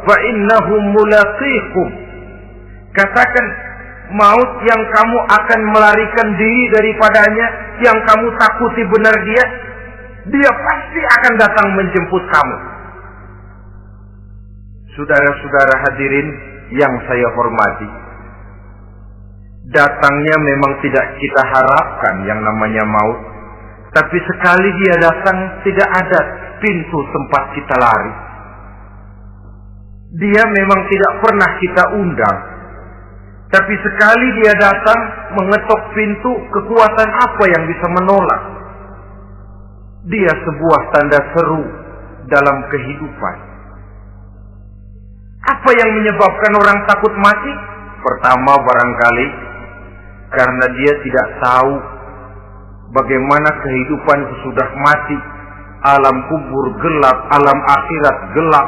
fa innahu mulaqikum. Katakan, maut yang kamu akan melarikan diri daripadanya, yang kamu takuti benar dia pasti akan datang menjemput kamu. Saudara-saudara hadirin yang saya hormati, datangnya memang tidak kita harapkan yang namanya maut. Tapi sekali dia datang, tidak ada pintu tempat kita lari. Dia memang tidak pernah kita undang. Tapi sekali dia datang, mengetok pintu, kekuatan apa yang bisa menolak? Dia sebuah tanda seru dalam kehidupan. Apa yang menyebabkan orang takut mati? Pertama barangkali karena dia tidak tahu bagaimana kehidupan sesudah mati. Alam kubur gelap, alam akhirat gelap.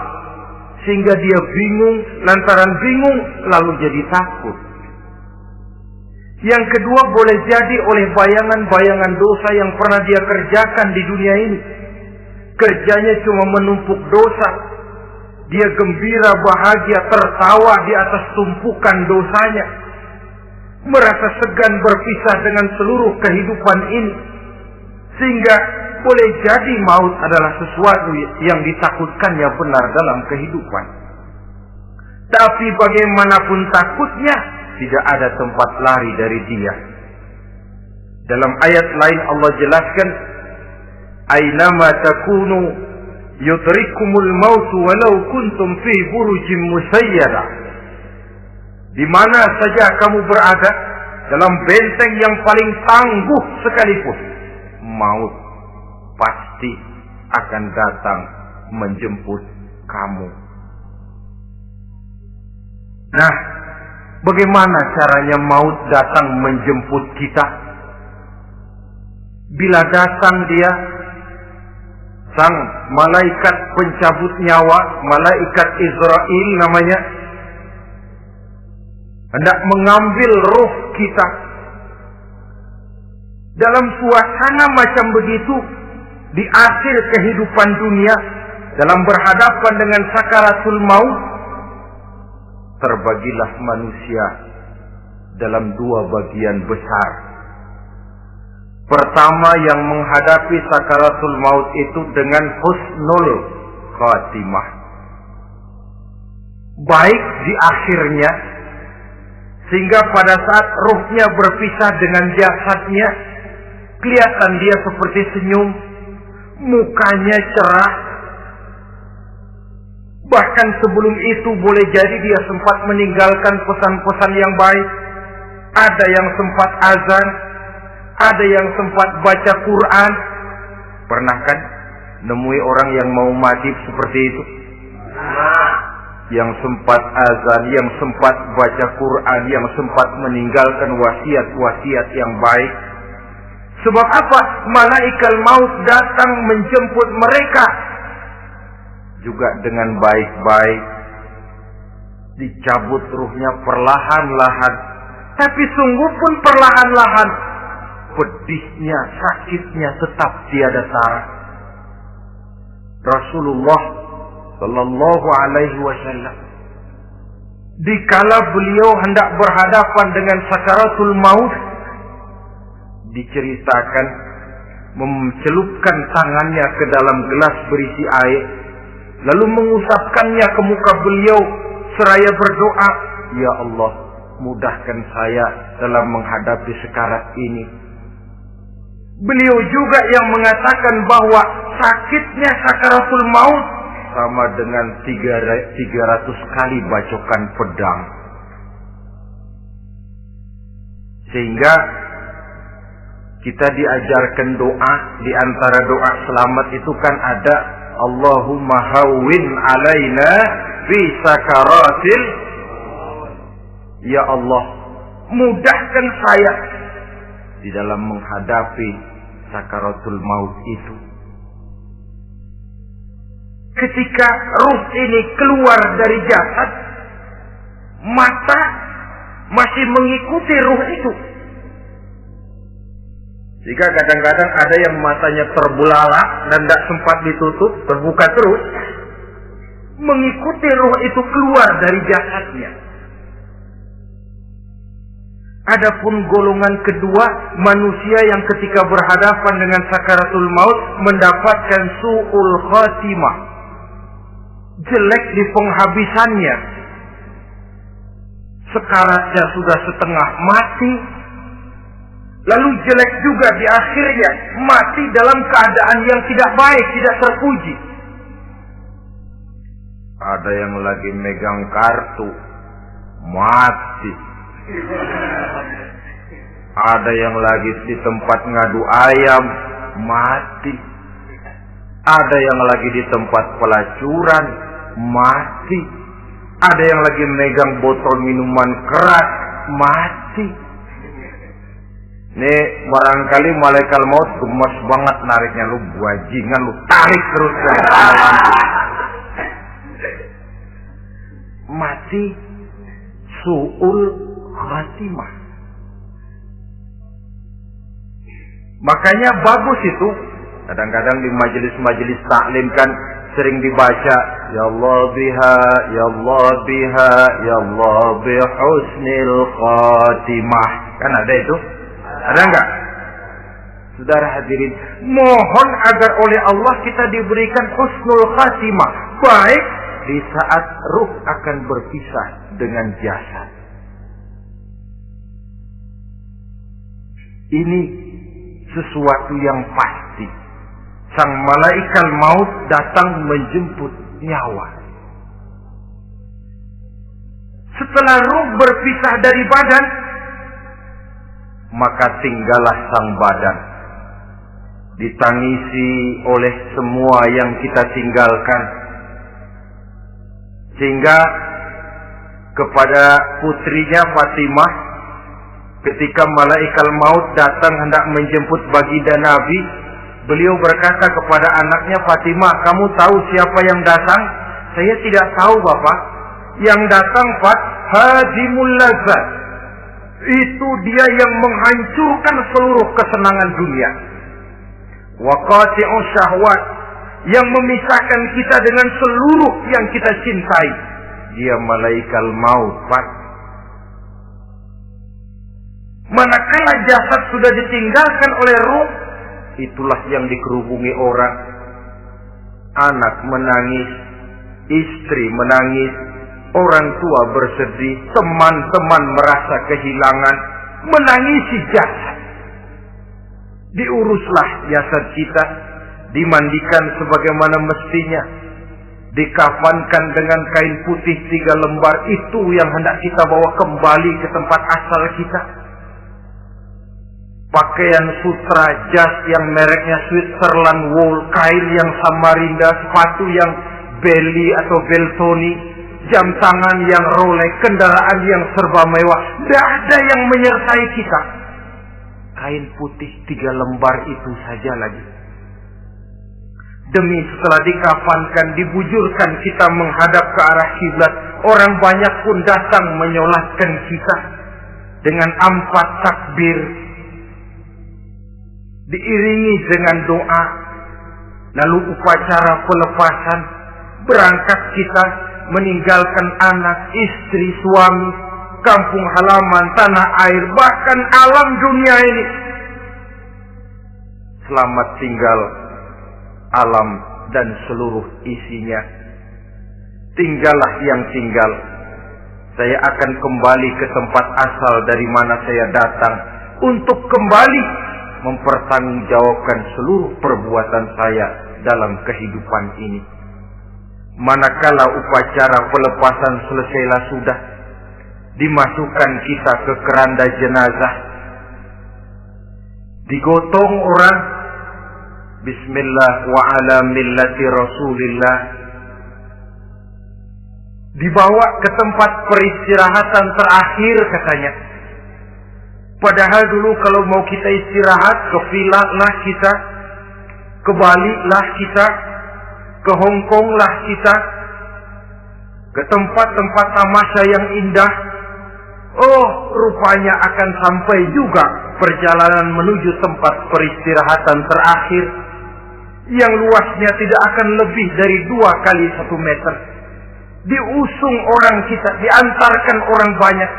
Sehingga dia bingung, lantaran bingung lalu jadi takut. Yang kedua boleh jadi oleh bayangan-bayangan dosa yang pernah dia kerjakan di dunia ini. Kerjanya cuma menumpuk dosa. Dia gembira, bahagia, tertawa di atas tumpukan dosanya. Merasa segan berpisah dengan seluruh kehidupan ini. Sehingga boleh jadi maut adalah sesuatu yang ditakutkannya benar dalam kehidupan. Tapi bagaimanapun takutnya, tidak ada tempat lari dari dia. Dalam ayat lain Allah jelaskan, Aynama takunu yudrikumul mautu walau kuntum fi burujim musayyada. Di mana saja kamu berada, dalam benteng yang paling tangguh sekalipun, maut pasti akan datang menjemput kamu. Nah, bagaimana caranya maut datang menjemput kita? Bila datang dia, sang malaikat pencabut nyawa, malaikat Israel namanya, hendak mengambil ruh kita. Dalam suasana macam begitu, di akhir kehidupan dunia, dalam berhadapan dengan sakaratul maut, terbagilah manusia dalam dua bagian besar. Pertama, yang menghadapi sakaratul maut itu dengan husnul khatimah, baik di akhirnya, sehingga pada saat ruhnya berpisah dengan jasadnya, kelihatan dia seperti senyum, mukanya cerah, Bahkan sebelum itu boleh jadi dia sempat meninggalkan pesan-pesan yang baik. Ada yang sempat azan, ada yang sempat baca Quran. Pernah kan nemui orang yang mau mati seperti itu? Yang sempat azan, yang sempat baca Quran, yang sempat meninggalkan wasiat-wasiat yang baik. Sebab apa? Malaikat maut datang menjemput mereka juga dengan baik-baik. Dicabut ruhnya perlahan-lahan. Tapi sungguh pun perlahan-lahan. Pedihnya, sakitnya tetap tiada tara. Rasulullah Sallallahu Alaihi Wasallam, dikala beliau hendak berhadapan dengan sakaratul maut, diceritakan mencelupkan tangannya ke dalam gelas berisi air, lalu mengusapkannya ke muka beliau seraya berdoa, "Ya Allah, mudahkan saya dalam menghadapi sekarat ini." Beliau juga yang mengatakan bahwa sakitnya sakaratul maut sama dengan 300 kali bacokan pedang. Sehingga kita diajarkan doa, di antara doa selamat itu kan ada Allahumma hawwin alaina fi sakaratil. Ya Allah, mudahkan saya di dalam menghadapi sakaratul maut itu. Ketika ruh ini keluar dari jasad, mata masih mengikuti ruh itu. Jika kadang-kadang ada yang matanya terbelalak dan tidak sempat ditutup, terbuka terus, mengikuti ruh itu keluar dari jasadnya. Adapun golongan kedua, manusia yang ketika berhadapan dengan sakaratul maut mendapatkan su'ul khatimah, jelek di penghabisannya. Sekaratnya sudah setengah mati, lalu jelek juga di akhirnya, mati dalam keadaan yang tidak baik, tidak terpuji. Ada yang lagi megang kartu, mati. Ada yang lagi di tempat ngadu ayam, mati. Ada yang lagi di tempat pelacuran, mati. Ada yang lagi megang botol minuman keras, mati. Nih barangkali malaikat maut gemes banget nariknya, lu bajingan, lu tarik terus kan. Mati su'ul khatimah. Makanya bagus itu. Kadang-kadang di majelis-majelis taklim kan sering dibaca, Ya Allah biha, Ya Allah biha, Ya Allah bihusnil khatimah. Kan ada itu? Ada enggak? Saudara hadirin, mohon agar oleh Allah kita diberikan husnul khatimah, baik di saat ruh akan berpisah dengan jasad. Ini sesuatu yang pasti. Sang malaikat maut datang menjemput nyawa. Setelah ruh berpisah dari badan, maka tinggallah sang badan, ditangisi oleh semua yang kita tinggalkan. Sehingga kepada putrinya Fatimah, ketika malaikat maut datang hendak menjemput baginda Nabi, beliau berkata kepada anaknya, Fatimah, kamu tahu siapa yang datang? Saya tidak tahu, Bapak. Yang datang, Fat, hadimul lazat. Itu dia yang menghancurkan seluruh kesenangan dunia. Wa qati'u syahwat, yang memisahkan kita dengan seluruh yang kita cintai. Dia malaikat maut, Pak. Manakala jasad sudah ditinggalkan oleh ruh, itulah yang dikerubungi orang. Anak menangis, istri menangis, orang tua bersedih, teman-teman merasa kehilangan, menangisi jasad. Diuruslah jasad kita, dimandikan sebagaimana mestinya, dikafankan dengan kain putih 3 lembar, itu yang hendak kita bawa kembali ke tempat asal kita. Pakaian sutra jas yang mereknya Switzerland wool, kain yang Samarinda, sepatu yang Belly atau Beltoni, jam tangan yang Rolex, kendaraan yang serba mewah, tidak ada yang menyertai kita. Kain putih 3 lembar itu saja lagi. Demi setelah dikafankan, dibujurkan kita menghadap ke arah kiblat, orang banyak pun datang menyolatkan kita dengan 4 takbir, diiringi dengan doa. Lalu upacara pelepasan, berangkat kita meninggalkan anak, istri, suami, kampung halaman, tanah air, bahkan alam dunia ini. Selamat tinggal alam dan seluruh isinya. Tinggallah yang tinggal. Saya akan kembali ke tempat asal dari mana saya datang, untuk kembali mempertanggungjawabkan seluruh perbuatan saya dalam kehidupan ini. Manakala upacara pelepasan selesailah sudah, dimasukkan kita ke keranda jenazah, digotong orang, bismillah wa ala millati rasulillah, dibawa ke tempat peristirahatan terakhir katanya. Padahal dulu kalau mau kita istirahat, ke villa lah kita, ke Bali lah kita, ke Hong Kong lah kita, ke tempat-tempat tamasya yang indah. Oh, rupanya akan sampai juga perjalanan menuju tempat peristirahatan terakhir, yang luasnya tidak akan lebih dari 2 kali 1 meter. Diusung orang kita, diantarkan orang banyak.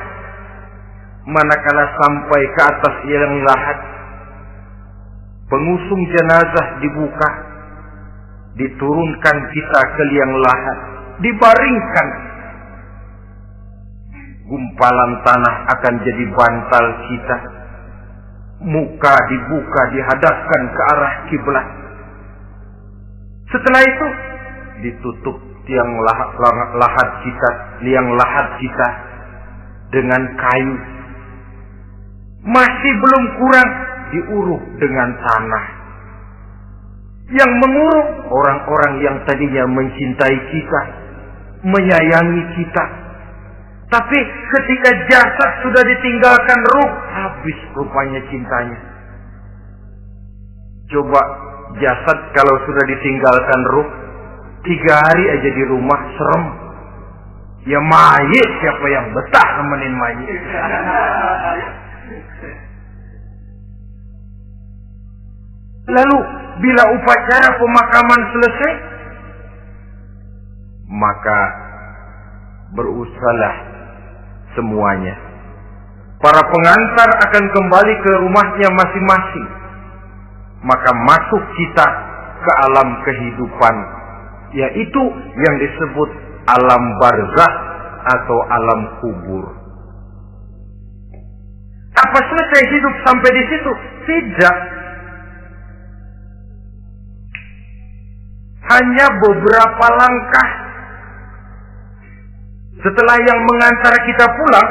Manakala sampai ke atas liang lahat, pengusung jenazah dibuka, diturunkan kita ke liang lahat, dibaringkan. Gumpalan tanah akan jadi bantal kita. Muka dibuka, dihadapkan ke arah kiblat. Setelah itu ditutup liang lahat kita dengan kayu. Masih belum kurang, diuruh dengan tanah. Yang menguruh orang-orang yang tadinya mencintai kita, menyayangi kita. Tapi ketika jasad sudah ditinggalkan ruh, habis rupanya cintanya. Coba jasad kalau sudah ditinggalkan ruh, 3 hari aja di rumah serem. Ya mayit, siapa yang betah nemenin mayit? Lalu bila upacara pemakaman selesai, maka berusahalah semuanya. Para pengantar akan kembali ke rumahnya masing-masing. Maka masuk kita ke alam kehidupan, yaitu yang disebut alam barzakh atau alam kubur. Apa selesai hidup sampai di situ? Tidak. Hanya beberapa langkah setelah yang mengantar kita pulang,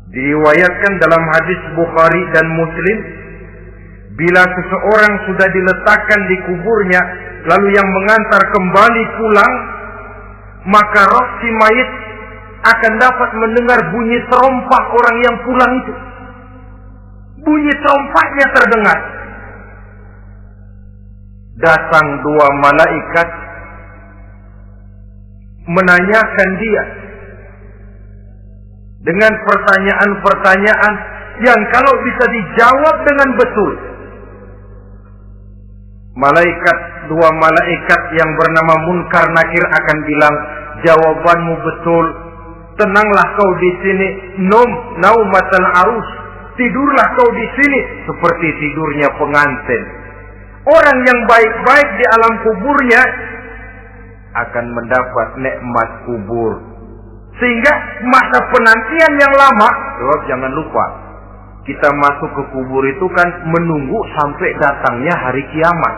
diriwayatkan dalam hadis Bukhari dan Muslim, bila seseorang sudah diletakkan di kuburnya, lalu yang mengantar kembali pulang, maka roh si mayit akan dapat mendengar bunyi terompah orang yang pulang itu. Bunyi terompahnya terdengar. Datang 2 malaikat menanyakan dia dengan pertanyaan-pertanyaan yang kalau bisa dijawab dengan betul. Dua malaikat yang bernama Munkar Nakir akan bilang, jawabanmu betul. Tenanglah kau di sini, naumatal arus. Tidurlah kau di sini seperti tidurnya pengantin. Orang yang baik-baik di alam kuburnya akan mendapat nikmat kubur. Sehingga masa penantian yang lama, sebab jangan lupa, kita masuk ke kubur itu kan menunggu sampai datangnya hari kiamat.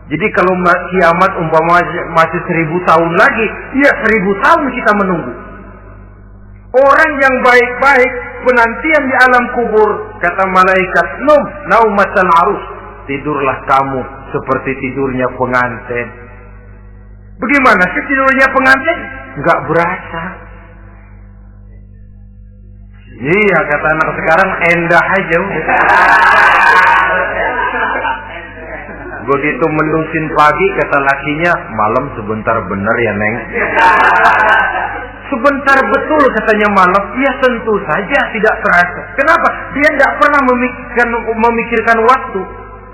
Jadi kalau kiamat umpama masih 1000 tahun lagi, ya 1000 tahun kita menunggu. Orang yang baik-baik penantian di alam kubur, kata malaikat, naumatal arus, tidurlah kamu seperti tidurnya pengantin. Bagaimana sih tidurnya pengantin? Enggak berasa. Iya, kata anak sekarang, endah aja. Begitu mendusin pagi, kata lakinya, malam sebentar bener ya Neng. Sebentar betul katanya malam. Ya tentu saja tidak terasa. Kenapa? Dia tidak pernah memikirkan waktu.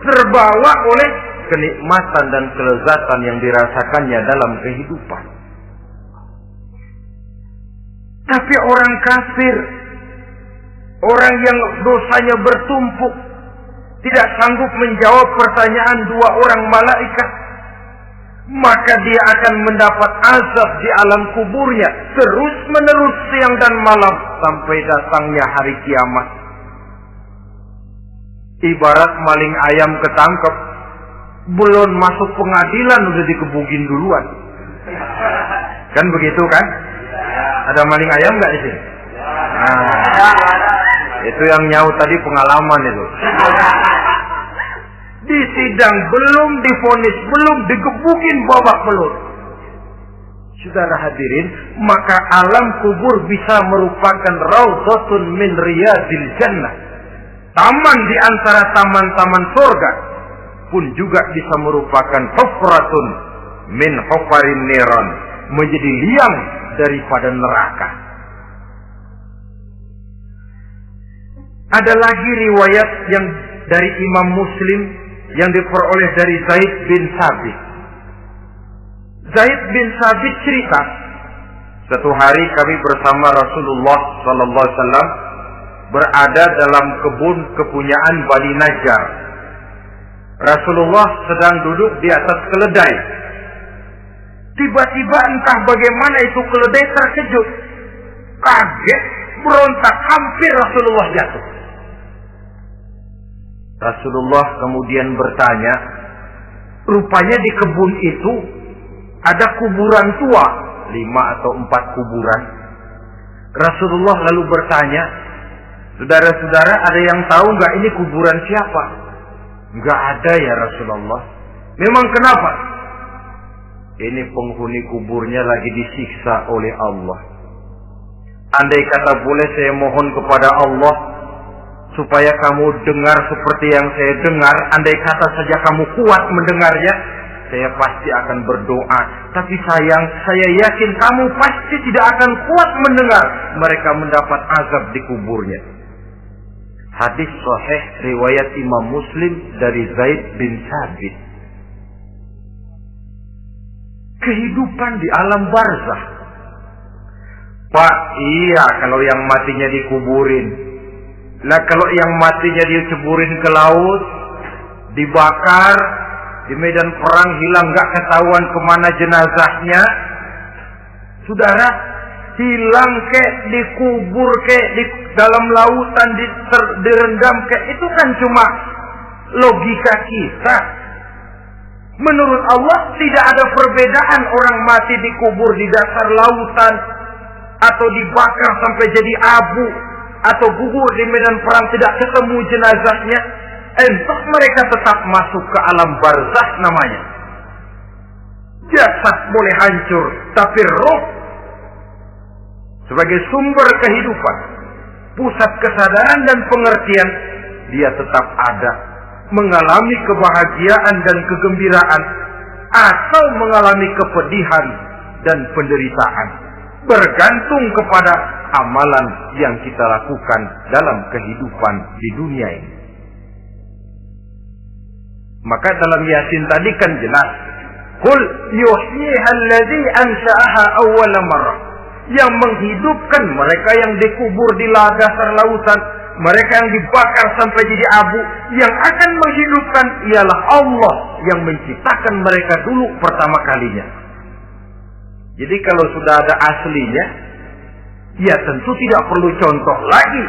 Terbawa oleh kenikmatan dan kelezatan yang dirasakannya dalam kehidupan. Tapi orang kafir, orang yang dosanya bertumpuk, tidak sanggup menjawab pertanyaan dua orang malaikat, maka dia akan mendapat azab di alam kuburnya terus menerus siang dan malam sampai datangnya hari kiamat. Ibarat maling ayam ketangkep, belum masuk pengadilan udah dikebukin duluan. Kan begitu kan? Ada maling ayam nggak di sini? Nah, itu yang nyaut tadi pengalaman itu. Di sidang belum divonis, belum digebukin babak belur. Saudara hadirin, maka alam kubur bisa merupakan raudhatun min riyadil jannah. Taman di antara taman-taman surga pun juga bisa merupakan hufratun min hufarin niran, menjadi liang daripada neraka. Ada lagi riwayat yang dari Imam Muslim yang diperoleh dari Zaid bin Sabit. Zaid bin Sabit cerita, satu hari kami bersama Rasulullah sallallahu alaihi wasallam berada dalam kebun kepunyaan Bani Najjar. Rasulullah sedang duduk di atas keledai. Tiba-tiba entah bagaimana itu keledai terkejut, kaget, berontak, hampir Rasulullah jatuh. Rasulullah kemudian bertanya, rupanya di kebun itu ada kuburan tua, 5 atau 4 kuburan. Rasulullah lalu bertanya, saudara-saudara ada yang tahu nggak ini kuburan siapa? Nggak ada ya Rasulullah. Memang kenapa? Ini penghuni kuburnya lagi disiksa oleh Allah. Andai kata boleh saya mohon kepada Allah supaya kamu dengar seperti yang saya dengar, andai kata saja kamu kuat mendengarnya, saya pasti akan berdoa. Tapi sayang, saya yakin kamu pasti tidak akan kuat mendengar mereka mendapat azab di kuburnya. Hadis sahih riwayat Imam Muslim dari Zaid bin Sabit. Kehidupan di alam barzakh. Pak, iya kalau yang matinya dikuburin. Nah kalau yang matinya diceburin ke laut, dibakar, di medan perang hilang gak ketahuan kemana jenazahnya. Saudara, hilang kek, dikubur kek, di dalam lautan, direndam kek, itu kan cuma logika kita. Menurut Allah tidak ada perbedaan orang mati dikubur di dasar lautan, atau dibakar sampai jadi abu, atau gugur di medan perang tidak ketemu jenazahnya. Entah mereka tetap masuk ke alam barzakh namanya. Jasad boleh hancur, tapi roh sebagai sumber kehidupan, pusat kesadaran dan pengertian, dia tetap ada, mengalami kebahagiaan dan kegembiraan, atau mengalami kepedihan dan penderitaan, bergantung kepada amalan yang kita lakukan dalam kehidupan di dunia ini. Maka dalam Yasin tadi kan jelas, Qul yuhyiha alladzi ansha'aha awwala marrah. Yang menghidupkan mereka yang dikubur di dasar lautan, mereka yang dibakar sampai jadi abu, yang akan menghidupkan ialah Allah yang menciptakan mereka dulu pertama kalinya. Jadi kalau sudah ada aslinya, ya tentu tidak perlu contoh lagi,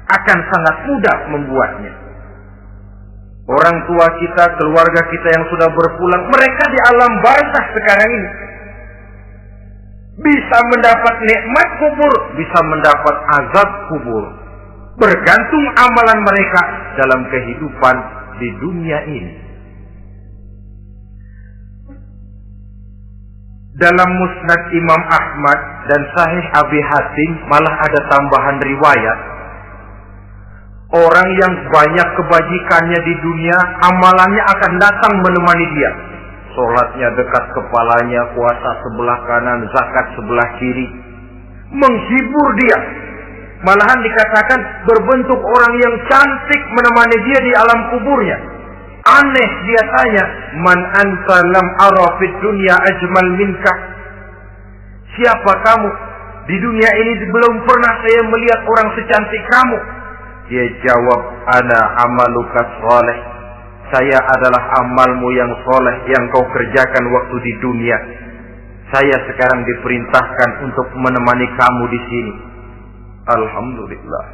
akan sangat mudah membuatnya. Orang tua kita, keluarga kita yang sudah berpulang, mereka di alam barzakh sekarang ini bisa mendapat nikmat kubur, bisa mendapat azab kubur. Bergantung amalan mereka dalam kehidupan di dunia ini. Dalam Musnad Imam Ahmad dan Sahih Abi Hatim malah ada tambahan riwayat. Orang yang banyak kebajikannya di dunia, amalannya akan datang menemani dia. Sholatnya dekat kepalanya, puasa sebelah kanan, zakat sebelah kiri. Menghibur dia. Malahan dikatakan berbentuk orang yang cantik menemani dia di alam kuburnya. Aneh dia tanya, man anta lam ara fid dunya ajmal minka. Siapa kamu? Di dunia ini belum pernah saya melihat orang secantik kamu. Dia jawab, ana amaluka sholeh. Saya adalah amalmu yang soleh yang kau kerjakan waktu di dunia. Saya sekarang diperintahkan untuk menemani kamu di sini. Alhamdulillah.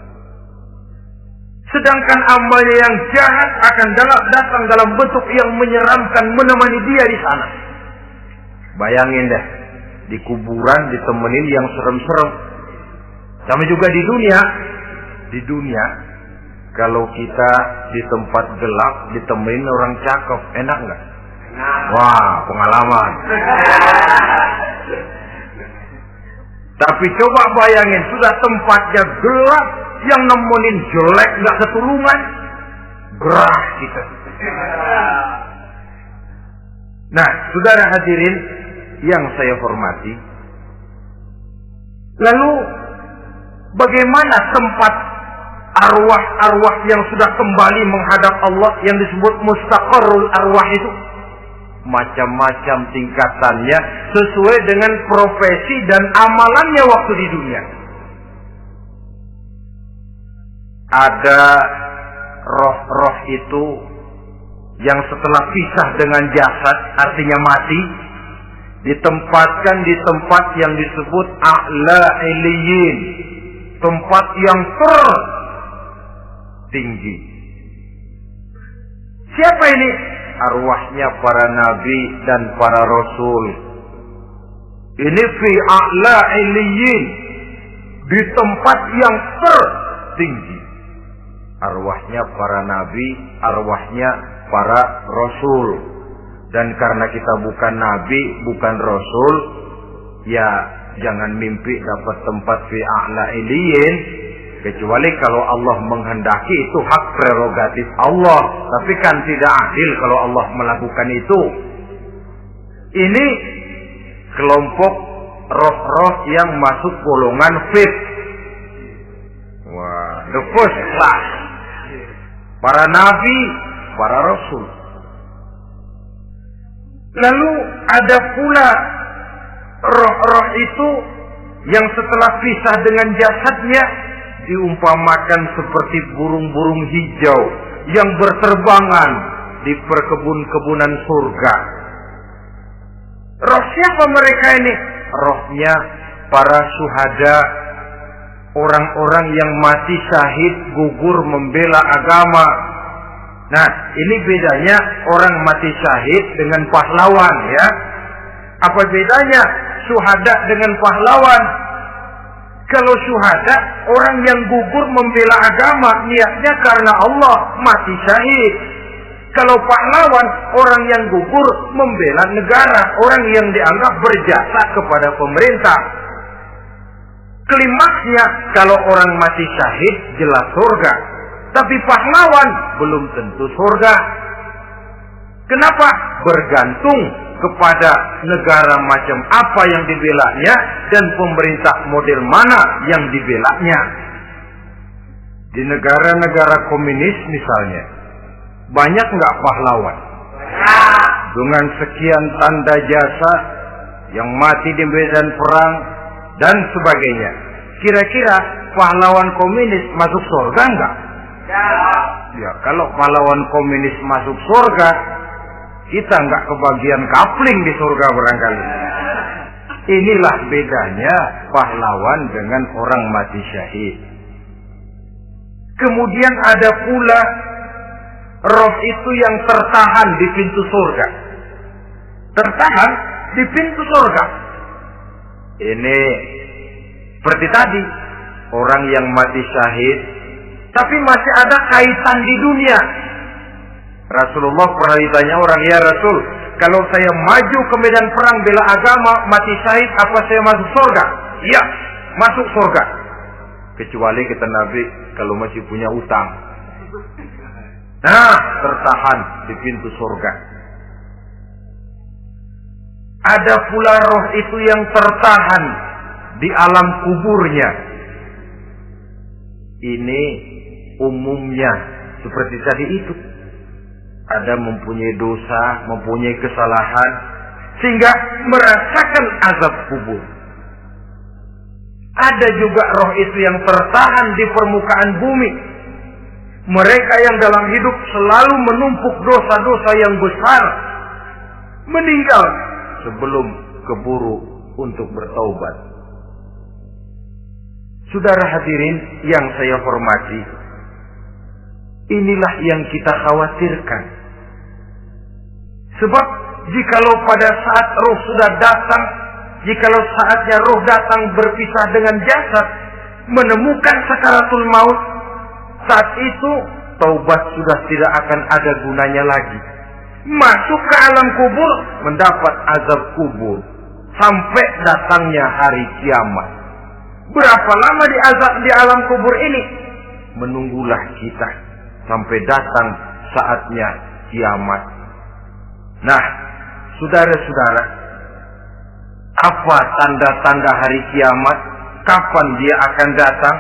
Sedangkan amalnya yang jahat akan datang dalam bentuk yang menyeramkan menemani dia di sana. Bayangin deh, di kuburan ditemenin yang serem-serem. Sama juga di dunia. Di dunia, kalau kita di tempat gelap ditemenin orang cakep, enak nggak? Wah, pengalaman. Tapi coba bayangin, sudah tempatnya gelap, yang nemenin jelek nggak ketulungan, gerah kita. Nah, saudara hadirin yang saya hormati, lalu bagaimana tempat arwah-arwah yang sudah kembali menghadap Allah yang disebut mustaqarrul arwah itu? Macam-macam tingkatannya sesuai dengan profesi dan amalannya waktu di dunia. Ada roh-roh itu yang setelah pisah dengan jasad, artinya mati, ditempatkan di tempat yang disebut a'la iliyin, tempat yang tertinggi. Siapa ini? Arwahnya para nabi dan para rasul. Ini fi a'la iliyin, di tempat yang tertinggi. Arwahnya para nabi, arwahnya para rasul. Dan karena kita bukan nabi, bukan rasul, ya jangan mimpi dapat tempat fi a'la iliyin. Kecuali kalau Allah menghendaki, itu hak prerogatif Allah. Tapi kan tidak adil kalau Allah melakukan itu. Ini kelompok roh-roh yang masuk golongan fifth. Wah, the first class. Para nabi, para rasul. Lalu ada pula roh-roh itu yang setelah pisah dengan jasadnya diumpamakan seperti burung-burung hijau yang berterbangan di perkebun-kebunan surga. Roh siapa mereka ini? Rohnya para syuhada, orang-orang yang mati syahid gugur membela agama. Nah, ini bedanya orang mati syahid dengan pahlawan, ya. Apa bedanya syuhada dengan pahlawan? Kalau syuhada, orang yang gugur membela agama, niatnya karena Allah, mati syahid. Kalau pahlawan, orang yang gugur membela negara, orang yang dianggap berjasa kepada pemerintah. Klimaksnya, kalau orang mati syahid, jelas surga. Tapi pahlawan, belum tentu surga. Kenapa? Bergantung kepada negara macam apa yang dibelanya dan pemerintah model mana yang dibelanya. Di negara-negara komunis misalnya, banyak nggak pahlawan? Dengan sekian tanda jasa yang mati di medan perang dan sebagainya. Kira-kira pahlawan komunis masuk surga nggak? Ya, kalau pahlawan komunis masuk surga, kita nggak kebagian kapling di surga barangkali. Inilah bedanya pahlawan dengan orang mati syahid. Kemudian ada pula roh itu yang tertahan di pintu surga. Tertahan di pintu surga. Ini seperti tadi, orang yang mati syahid tapi masih ada kaitan di dunia. Rasulullah pernah ditanya orang, ya Rasul, kalau saya maju ke medan perang bela agama, mati syahid, apa saya masuk surga? Iya, masuk surga. Kecuali kata Nabi, kalau masih punya utang. Nah, tertahan di pintu surga. Ada pula roh itu yang tertahan di alam kuburnya. Ini umumnya seperti tadi itu. Ada mempunyai dosa, mempunyai kesalahan, sehingga merasakan azab kubur. Ada juga roh itu yang tertahan di permukaan bumi. Mereka yang dalam hidup selalu menumpuk dosa-dosa yang besar, meninggal sebelum keburu untuk bertaubat. Saudara hadirin yang saya hormati, inilah yang kita khawatirkan. Sebab jikalau pada saat roh sudah datang, jikalau saatnya roh datang berpisah dengan jasad, menemukan sakaratul maut, saat itu taubat sudah tidak akan ada gunanya lagi. Masuk ke alam kubur, mendapat azab kubur, sampai datangnya hari kiamat. Berapa lama di alam kubur ini? Menunggulah kita sampai datang saatnya kiamat. Nah, saudara-saudara, apa tanda-tanda hari kiamat? Kapan dia akan datang?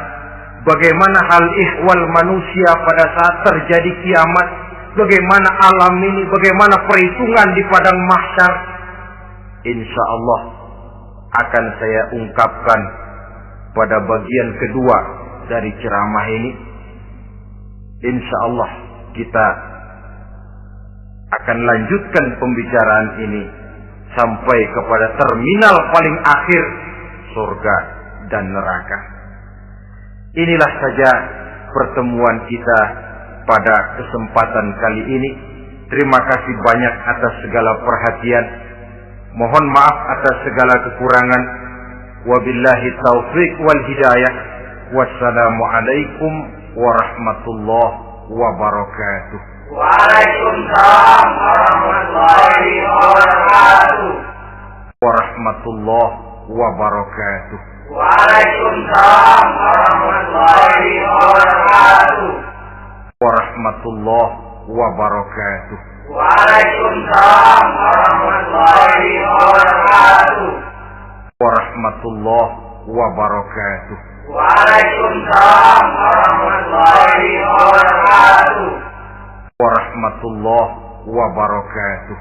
Bagaimana hal ihwal manusia pada saat terjadi kiamat? Bagaimana alam ini? Bagaimana perhitungan di padang mahsyar? Insya Allah akan saya ungkapkan pada bagian kedua dari ceramah ini. Insya Allah kita akan lanjutkan pembicaraan ini sampai kepada terminal paling akhir, surga dan neraka. Inilah saja pertemuan kita pada kesempatan kali ini. Terima kasih banyak atas segala perhatian. Mohon maaf atas segala kekurangan. Wabillahi taufiq wal hidayah. Wassalamualaikum warahmatullahi wabarakatuh. Waalaikumsalam warahmatullahi wabarakatuh. Warahmatullahi wabarakatuh. Waalaikumsalam warahmatullahi wabarakatuh. Warahmatullahi wabarakatuh. Waalaikumsalam warahmatullahi wabarakatuh. Warahmatullahi wabarakatuh. Waalaikumsalam warahmatullahi wabarakatuh. Warahmatullahi wabarakatuh.